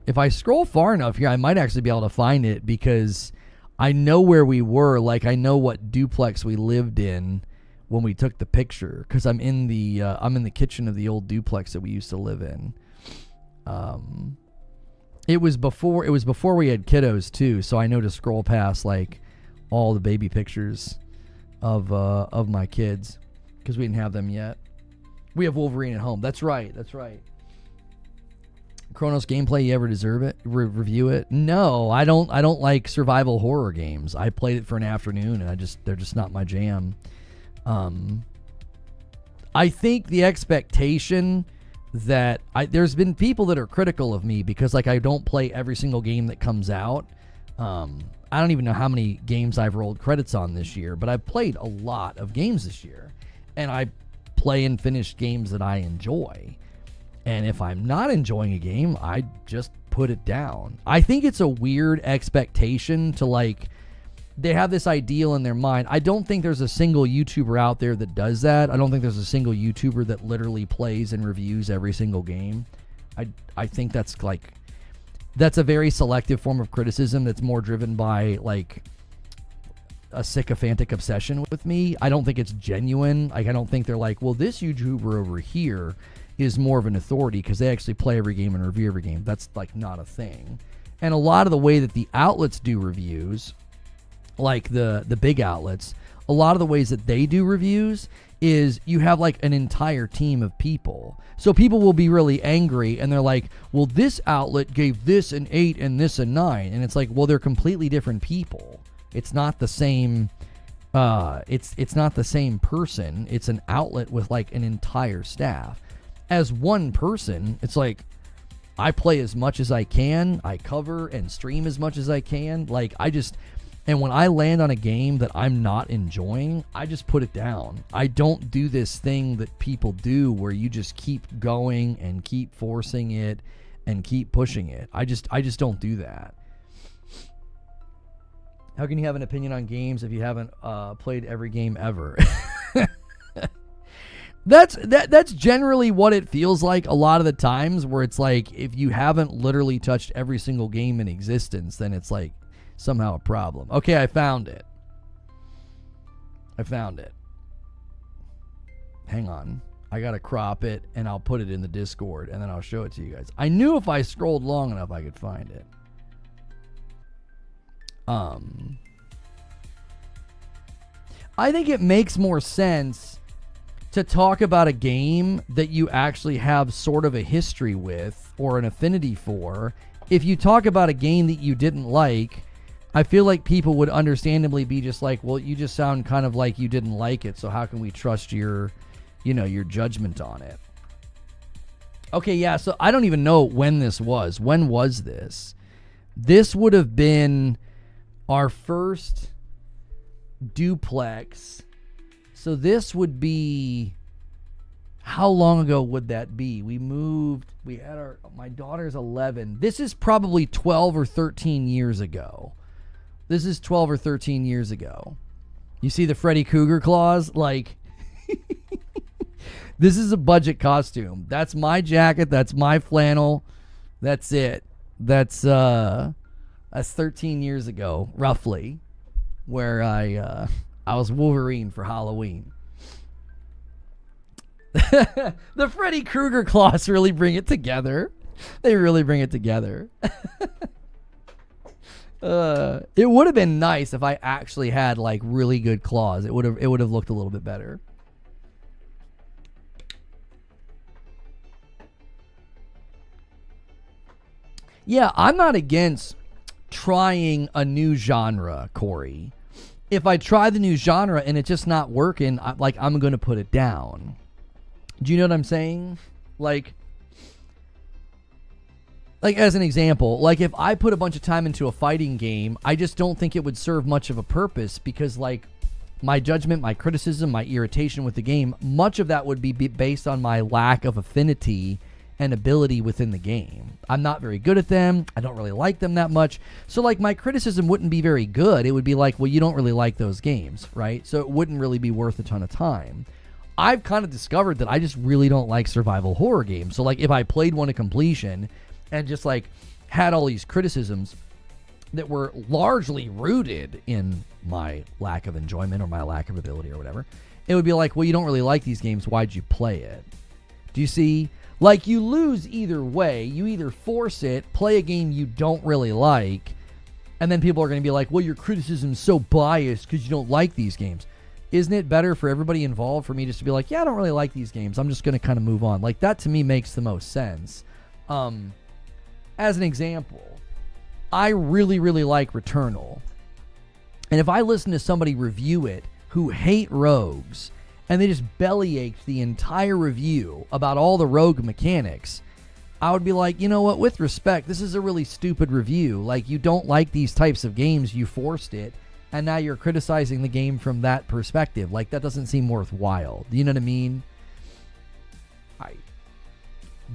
If I scroll far enough here, I might actually be able to find it because I know where we were. Like, I know what duplex we lived in when we took the picture, because I'm in the kitchen of the old duplex that we used to live in. It was before we had kiddos too, so I know to scroll past like all the baby pictures of my kids, because we didn't have them yet. We have Wolverine at home. That's right. Chronos gameplay, you ever deserve it? Review it? No, I don't like survival horror games. I played it for an afternoon and they're just not my jam. I think the expectation that there's been people that are critical of me because like I don't play every single game that comes out. I don't even know how many games I've rolled credits on this year, but I've played a lot of games this year, and I play and finish games that I enjoy. And if I'm not enjoying a game, I just put it down. I think it's a weird expectation to like, they have this ideal in their mind. I don't think there's a single YouTuber out there that does that. I don't think there's a single YouTuber that literally plays and reviews every single game. I think that's a very selective form of criticism that's more driven by like a sycophantic obsession with me. I don't think it's genuine. Like, I don't think they're like, well, this YouTuber over here is more of an authority because they actually play every game and review every game. That's like not a thing. And a lot of the way that the outlets do reviews, like the big outlets, a lot of the ways that they do reviews is you have like an entire team of people. So people will be really angry and they're like, well, this outlet gave this an 8 and this a 9. And it's like, well, they're completely different people. It's not the same. It's not the same person. It's an outlet with like an entire staff. As one person, it's like, I play as much as I can. I cover and stream as much as I can. Like, and when I land on a game that I'm not enjoying, I just put it down. I don't do this thing that people do where you just keep going and keep forcing it and keep pushing it. I just don't do that. How can you have an opinion on games if you haven't played every game ever? That's generally what it feels like a lot of the times, where it's like if you haven't literally touched every single game in existence, then it's like somehow a problem. Okay, I found it. Hang on. I gotta crop it and I'll put it in the Discord and then I'll show it to you guys. I knew if I scrolled long enough I could find it. I think it makes more sense to talk about a game that you actually have sort of a history with or an affinity for. If you talk about a game that you didn't like, I feel like people would understandably be just like, well, you just sound kind of like you didn't like it, so how can we trust your judgment on it? Okay, yeah, so I don't even know when this was. When was this? This would have been our first duplex. So this would be, how long ago would that be? We moved, my daughter's 11. This is probably 12 or 13 years ago. This is 12 or 13 years ago. You see the Freddy Krueger claws? Like, this is a budget costume. That's my jacket. That's my flannel. That's it. That's 13 years ago, roughly, where I was Wolverine for Halloween. The Freddy Krueger claws really bring it together. They really bring it together. It would have been nice if I actually had like really good claws. It would have looked a little bit better. Yeah, I'm not against trying a new genre, Corey. If I try the new genre and it's just not working, I'm going to put it down. Do you know what I'm saying? Like as an example, like if I put a bunch of time into a fighting game, I just don't think it would serve much of a purpose because like my judgment, my criticism, my irritation with the game, much of that would be based on my lack of affinity and ability within the game. I'm not very good at them. I don't really like them that much. So like my criticism wouldn't be very good. It would be like, well, you don't really like those games, right? So it wouldn't really be worth a ton of time. I've kind of discovered that I just really don't like survival horror games. So like if I played one to completion and just like had all these criticisms, that were largely rooted in my lack of enjoyment or my lack of ability or whatever, it would be like, well, you don't really like these games. Why'd you play it? Do you see? Like, you lose either way. You either force it, play a game you don't really like, and then people are going to be like, well, your criticism's so biased because you don't like these games. Isn't it better for everybody involved for me just to be like, yeah, I don't really like these games. I'm just going to kind of move on. Like, that to me makes the most sense. As an example, I really, really like Returnal. And if I listen to somebody review it who hate rogues, and they just bellyached the entire review about all the rogue mechanics, I would be like, you know what, with respect, this is a really stupid review. Like, you don't like these types of games, you forced it, and now you're criticizing the game from that perspective. Like, that doesn't seem worthwhile. Do you know what I mean?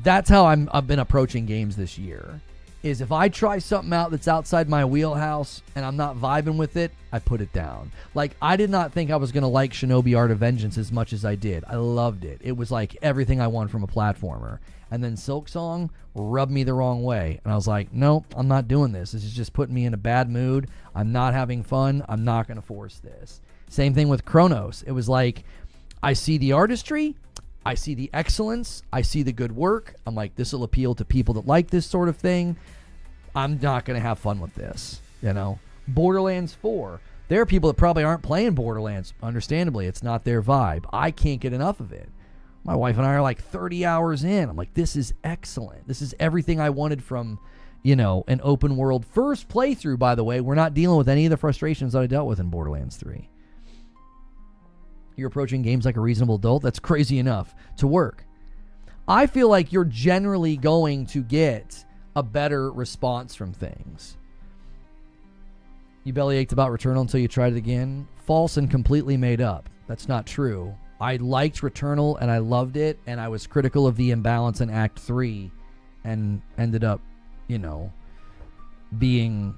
That's how I've been approaching games this year. Is if I try something out that's outside my wheelhouse and I'm not vibing with it, I put it down. Like, I did not think I was going to like Shinobi Art of Vengeance as much as I did. I loved it. It was like everything I want from a platformer. And then Silksong rubbed me the wrong way. And I was like, nope, I'm not doing this. This is just putting me in a bad mood. I'm not having fun. I'm not going to force this. Same thing with Chronos. It was like, I see the artistry. I see the excellence. I see the good work. I'm like, this will appeal to people that like this sort of thing. I'm not going to have fun with this, you know. Borderlands 4. There are people that probably aren't playing Borderlands. Understandably, it's not their vibe. I can't get enough of it. My wife and I are like 30 hours in. I'm like, this is excellent. This is everything I wanted from, you know, an open world first playthrough, by the way. We're not dealing with any of the frustrations that I dealt with in Borderlands 3. You're approaching games like a reasonable adult. That's crazy enough to work. I feel like you're generally going to get a better response from things. You bellyached about Returnal until you tried it again. False and completely made up. That's not true. I liked Returnal and I loved it, and I was critical of the imbalance in Act 3 and ended up, you know, being...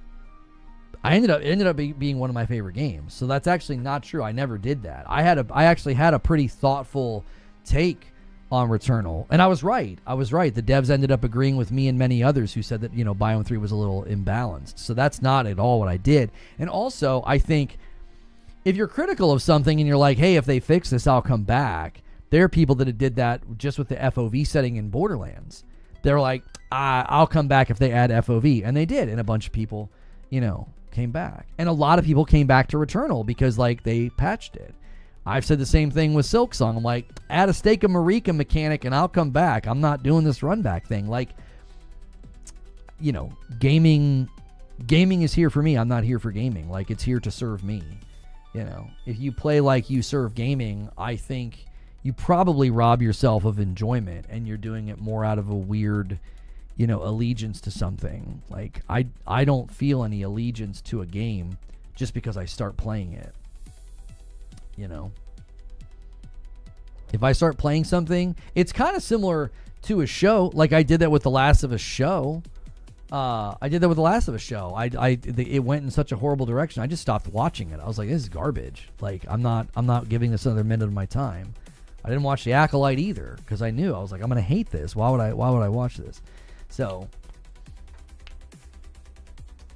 It ended up being one of my favorite games. So that's actually not true. I never did that. I actually had a pretty thoughtful take on Returnal. And I was right. The devs ended up agreeing with me and many others who said that, you know, Biome 3 was a little imbalanced. So that's not at all what I did. And also, I think if you're critical of something and you're like, hey, if they fix this, I'll come back. There are people that did that just with the FOV setting in Borderlands. They're like, I'll come back if they add FOV. And they did. And a bunch of people, you know, came back. And a lot of people came back to Returnal because, like, they patched it. I've said the same thing with Silksong. I'm like, add a Stake of Marika mechanic and I'll come back. I'm not doing this run back thing. Like, you know, gaming is here for me. I'm not here for gaming. Like, it's here to serve me. You know, if you play like you serve gaming, I think you probably rob yourself of enjoyment and you're doing it more out of a weird, you know, allegiance to something. Like, I don't feel any allegiance to a game just because I start playing it. You know, if I start playing something, it's kind of similar to a show. Like, I did that with The Last of Us show. It went in such a horrible direction. I just stopped watching it. I was like, this is garbage. Like, I'm not giving this another minute of my time. I didn't watch The Acolyte either because I knew, I was like, I'm gonna hate this. Why would I watch this? So,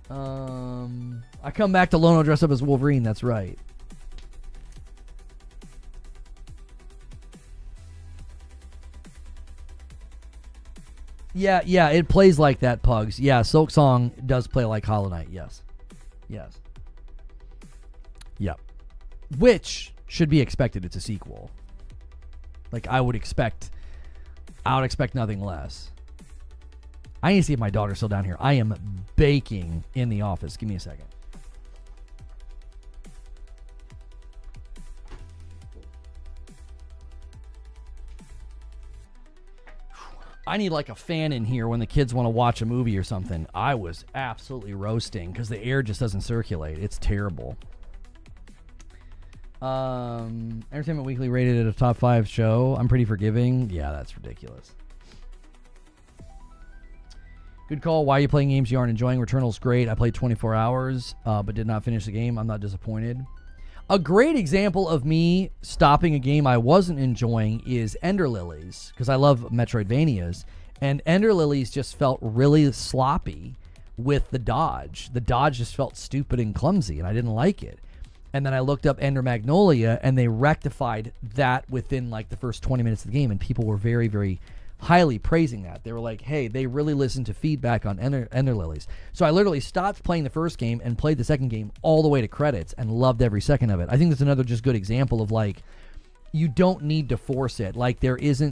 I come back to Lono dressed up as Wolverine. That's right. Yeah, it plays like that, Pugs. Yeah, Silksong does play like Hollow Knight. Yes. Yep. Which should be expected. It's a sequel. Like, I would expect nothing less. I need to see if my daughter's still down here. I am baking in the office. Give me a second. I need like a fan in here when the kids want to watch a movie or something. I was absolutely roasting because the air just doesn't circulate. It's terrible. Entertainment Weekly rated it a top 5 show. I'm pretty forgiving. Yeah, that's ridiculous. Good call. Why are you playing games you aren't enjoying? Returnal's great. I played 24 hours, but did not finish the game. I'm not disappointed. A great example of me stopping a game I wasn't enjoying is Ender Lilies, because I love Metroidvanias, and Ender Lilies just felt really sloppy with the dodge. The dodge just felt stupid and clumsy, and I didn't like it. And then I looked up Ender Magnolia, and they rectified that within like the first 20 minutes of the game, and people were very, very highly praising that. They were like, hey, they really listened to feedback on Ender Lilies. So I literally stopped playing the first game and played the second game all the way to credits and loved every second of it. I think that's another just good example of like, you don't need to force it. Like there's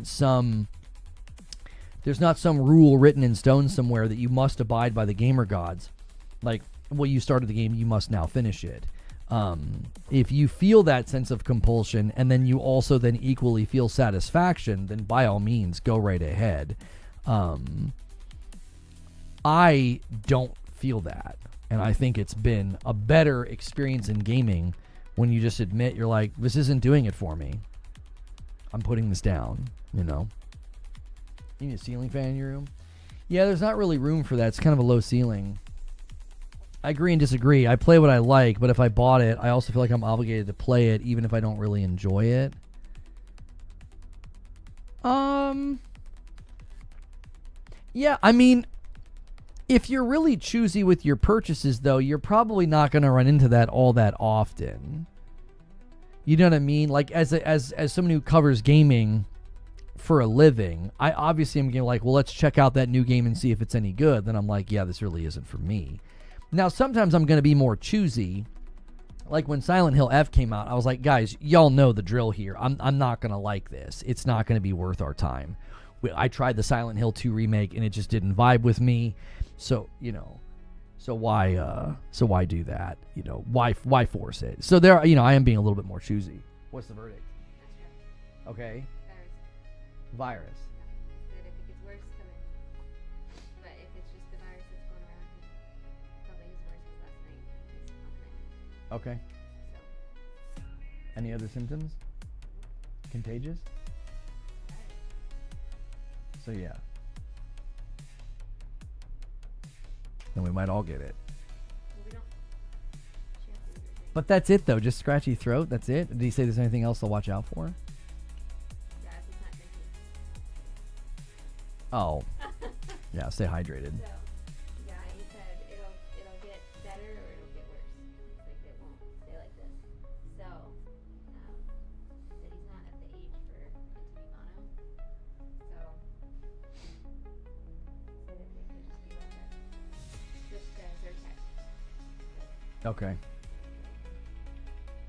not some rule written in stone somewhere that you must abide by the gamer gods. Like, well, you started the game, you must now finish it. If you feel that sense of compulsion and then you also then equally feel satisfaction, then by all means go right ahead. I don't feel that, and I think it's been a better experience in gaming when you just admit you're like, this isn't doing it for me. I'm putting this down, you know. You need a ceiling fan in your room? Yeah, there's not really room for that. It's kind of a low ceiling. I agree and disagree. I play what I like, but if I bought it, I also feel like I'm obligated to play it even if I don't really enjoy it. Yeah, I mean, if you're really choosy with your purchases, though, you're probably not going to run into that all that often. You know what I mean? Like, as someone who covers gaming for a living, I obviously am getting like, well, let's check out that new game and see if it's any good. Then I'm like, yeah, this really isn't for me. Now, sometimes I'm going to be more choosy. Like when Silent Hill F came out, I was like, guys, y'all know the drill here. I'm not going to like this. It's not going to be worth our time. I tried the Silent Hill 2 remake, and it just didn't vibe with me. So, you know, so why do that? You know, why force it? So there, you know, I am being a little bit more choosy. What's the verdict? Okay. Virus. Okay. Any other symptoms? Contagious? So yeah. Then we might all get it. But that's it though, just scratchy throat, that's it? Did he say there's anything else to watch out for? Oh. Yeah, stay hydrated.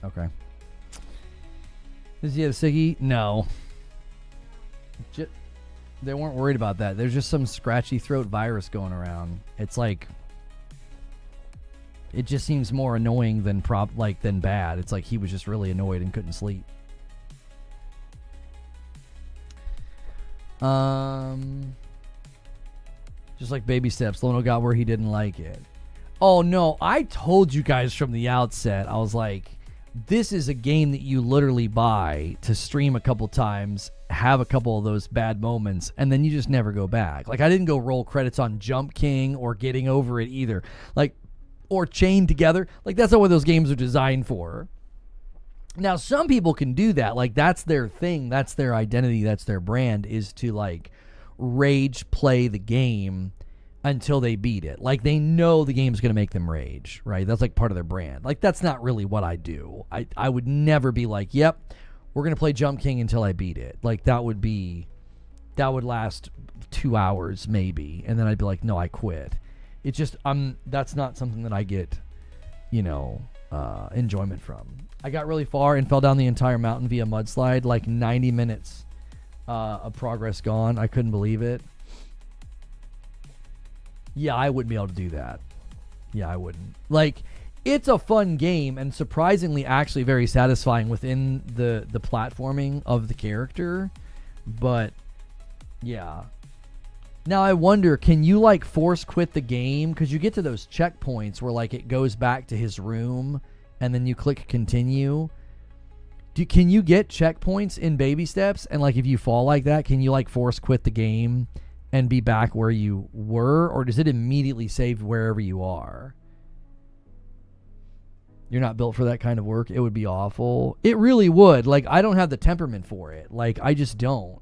Okay. Does he have a Siggy? No. They weren't worried about that. There's just some scratchy throat virus going around. It's like, it just seems more annoying than bad. It's like he was just really annoyed and couldn't sleep. Just like Baby Steps, Lono got where he didn't like it. Oh no, I told you guys from the outset, I was like, this is a game that you literally buy to stream a couple times, have a couple of those bad moments, and then you just never go back. Like, I didn't go roll credits on Jump King or Getting Over It either. Like, or Chained Together. Like, that's not what those games are designed for. Now, some people can do that. Like, that's their thing. That's their identity. That's their brand, is to, like, rage play the game until they beat it. Like, they know the game's going to make them rage, right? That's like part of their brand. Like, that's not really what I do. I would never be like, yep, we're going to play Jump King until I beat it. Like, that would last 2 hours maybe. And then I'd be like, no, I quit. It's just, that's not something that I get, you know, enjoyment from. I got really far and fell down the entire mountain via mudslide, like 90 minutes of progress gone. I couldn't believe it. Yeah, I wouldn't be able to do that. Yeah, I wouldn't. Like, it's a fun game and surprisingly actually very satisfying within the platforming of the character. But, yeah. Now, I wonder, can you, like, force quit the game? Because you get to those checkpoints where, like, it goes back to his room and then you click continue. Can you get checkpoints in Baby Steps? And, like, if you fall like that, can you, like, force quit the game and be back where you were? Or does it immediately save wherever you are? You're not built for that kind of work. It would be awful. It really would. Like, I don't have the temperament for it. Like, I just don't.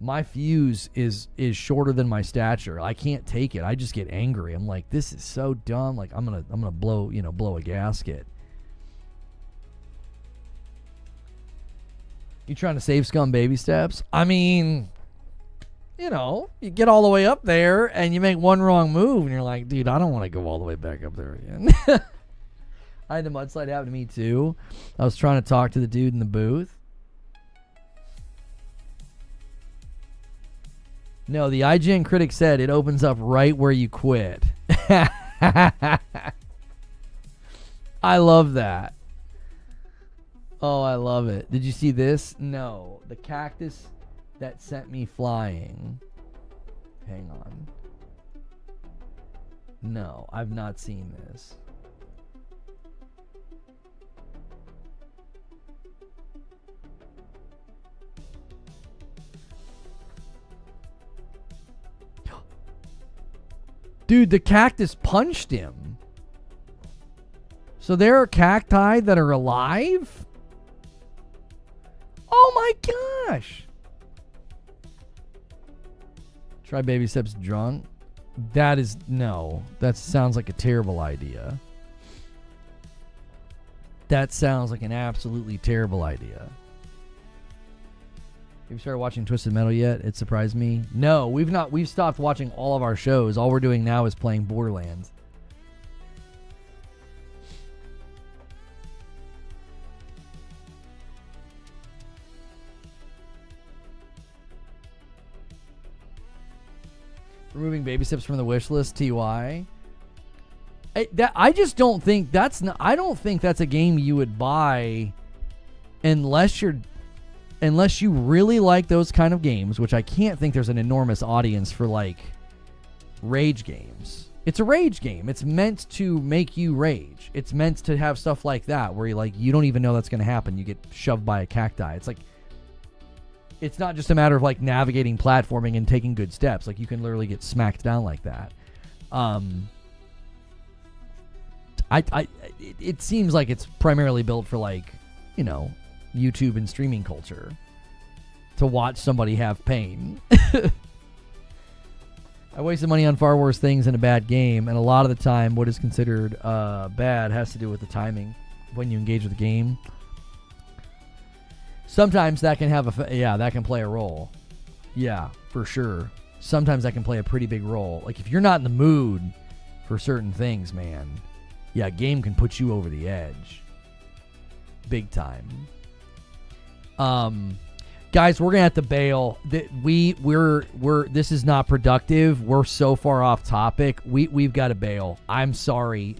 My fuse is shorter than my stature. I can't take it. I just get angry. I'm like, this is so dumb. Like I'm gonna blow a gasket. You trying to save scum baby steps? I mean, you get all the way up there and you make one wrong move and you're like, dude, I don't want to go all the way back up there again. I had the mudslide happen to me too. I was trying to talk to the dude in the booth. No, the IGN critic said it opens up right where you quit. I love that. Oh, I love it. Did you see this? No. The cactus that sent me flying. Hang on. No, I've not seen this. Dude, the cactus punched him. So there are cacti that are alive? Oh my gosh. Try baby steps drunk. That sounds like a terrible idea. That sounds like an absolutely terrible idea. Have you started watching Twisted Metal yet? It surprised me. No, we've not. We've stopped watching all of our shows. All we're doing now is playing Borderlands. Removing baby steps from the wish list, TY. I just don't think that's not. I don't think that's a game you would buy unless you really like those kind of games, which I can't think there's an enormous audience for, like, rage games. It's a rage game. It's meant to make you rage. It's meant to have stuff like that where you don't even know that's going to happen. You get shoved by a cacti. It's like, it's not just a matter of, like, navigating platforming and taking good steps. Like, you can literally get smacked down like that. It seems like it's primarily built for, like, YouTube and streaming culture to watch somebody have pain. I wasted money on far worse things in a bad game, and a lot of the time what is considered bad has to do with the timing when you engage with the game. Sometimes that can have that can play a role. Yeah, for sure. Sometimes that can play a pretty big role. Like, if you're not in the mood for certain things, man, game can put you over the edge. Big time. Guys, we're gonna have to bail. We're this is not productive. We're so far off topic. We've got to bail. I'm sorry.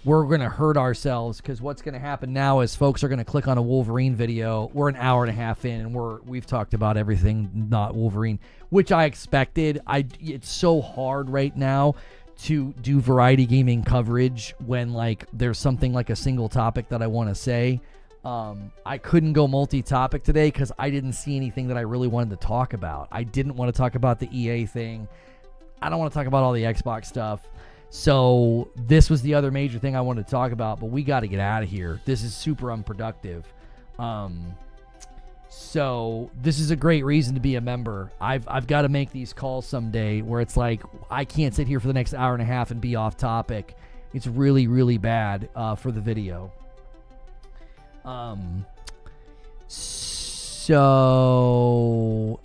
We're gonna hurt ourselves, because what's gonna happen now is folks are gonna click on a Wolverine video. We're an hour and a half in, and we've talked about everything not Wolverine, which I expected. It's so hard right now to do variety gaming coverage when, like, there's something like a single topic that I want to say. I couldn't go multi-topic today because I didn't see anything that I really wanted to talk about. I didn't want to talk about the EA thing. I don't want to talk about all the Xbox stuff. So this was the other major thing I wanted to talk about, but we got to get out of here. This is super unproductive. So this is a great reason to be a member. I've got to make these calls someday where it's like, I can't sit here for the next hour and a half and be off topic. It's really, really bad for the video. So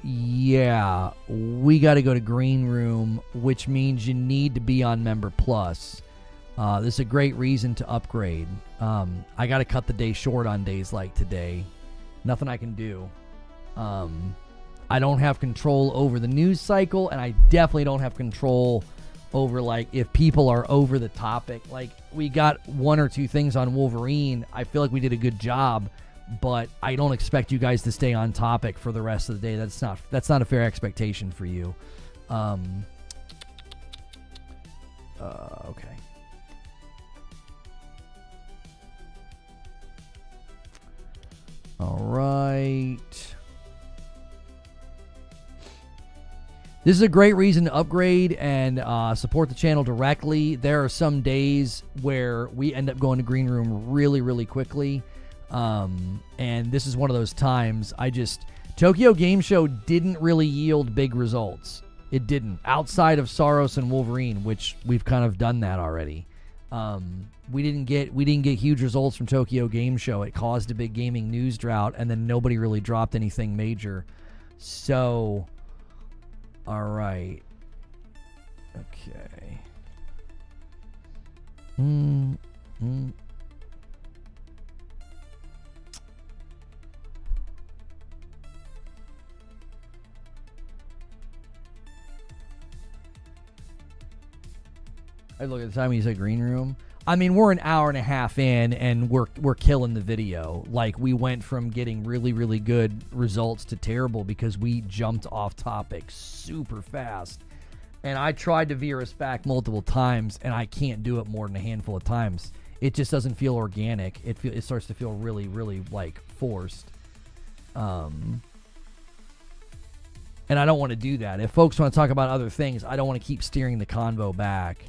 yeah, we got to go to Green Room, which means you need to be on Member Plus. This is a great reason to upgrade. I got to cut the day short on days like today. Nothing I can do. I don't have control over the news cycle, and I definitely don't have control over, like, if people are over the topic. Like, we got one or two things on Wolverine. I feel like we did a good job, but I don't expect you guys to stay on topic for the rest of the day. That's not a fair expectation for you. Okay. All right. This is a great reason to upgrade and support the channel directly. There are some days where we end up going to Green Room really, really quickly. And this is one of those times. Tokyo Game Show didn't really yield big results. It didn't. Outside of Saros and Wolverine, which we've kind of done that already. We didn't get huge results from Tokyo Game Show. It caused a big gaming news drought, and then nobody really dropped anything major. So, all right. Okay. I look at the time when you said green room. I mean, we're an hour and a half in, and we're killing the video. Like, we went from getting really, really good results to terrible because we jumped off topic super fast. And I tried to veer us back multiple times, and I can't do it more than a handful of times. It just doesn't feel organic. It starts to feel really, really, like, forced. And I don't want to do that. If folks want to talk about other things, I don't want to keep steering the convo back.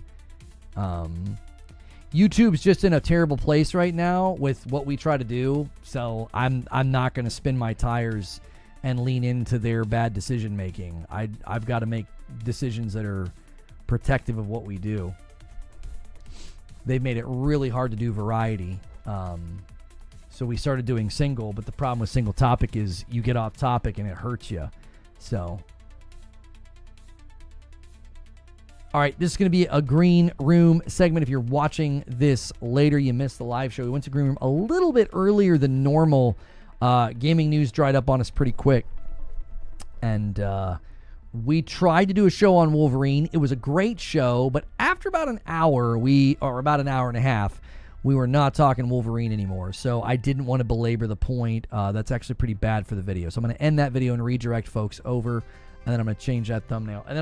YouTube's just in a terrible place right now with what we try to do, so I'm not going to spin my tires and lean into their bad decision making. I've got to make decisions that are protective of what we do. They've made it really hard to do variety, so we started doing single, but the problem with single topic is you get off topic and it hurts you. So all right, this is going to be a Green Room segment. If you're watching this later, you missed the live show. We went to Green Room a little bit earlier than normal. Gaming news dried up on us pretty quick. And we tried to do a show on Wolverine. It was a great show, but after about an hour, about an hour and a half, we were not talking Wolverine anymore. So I didn't want to belabor the point. That's actually pretty bad for the video. So I'm going to end that video and redirect folks over, and then I'm going to change that thumbnail. And then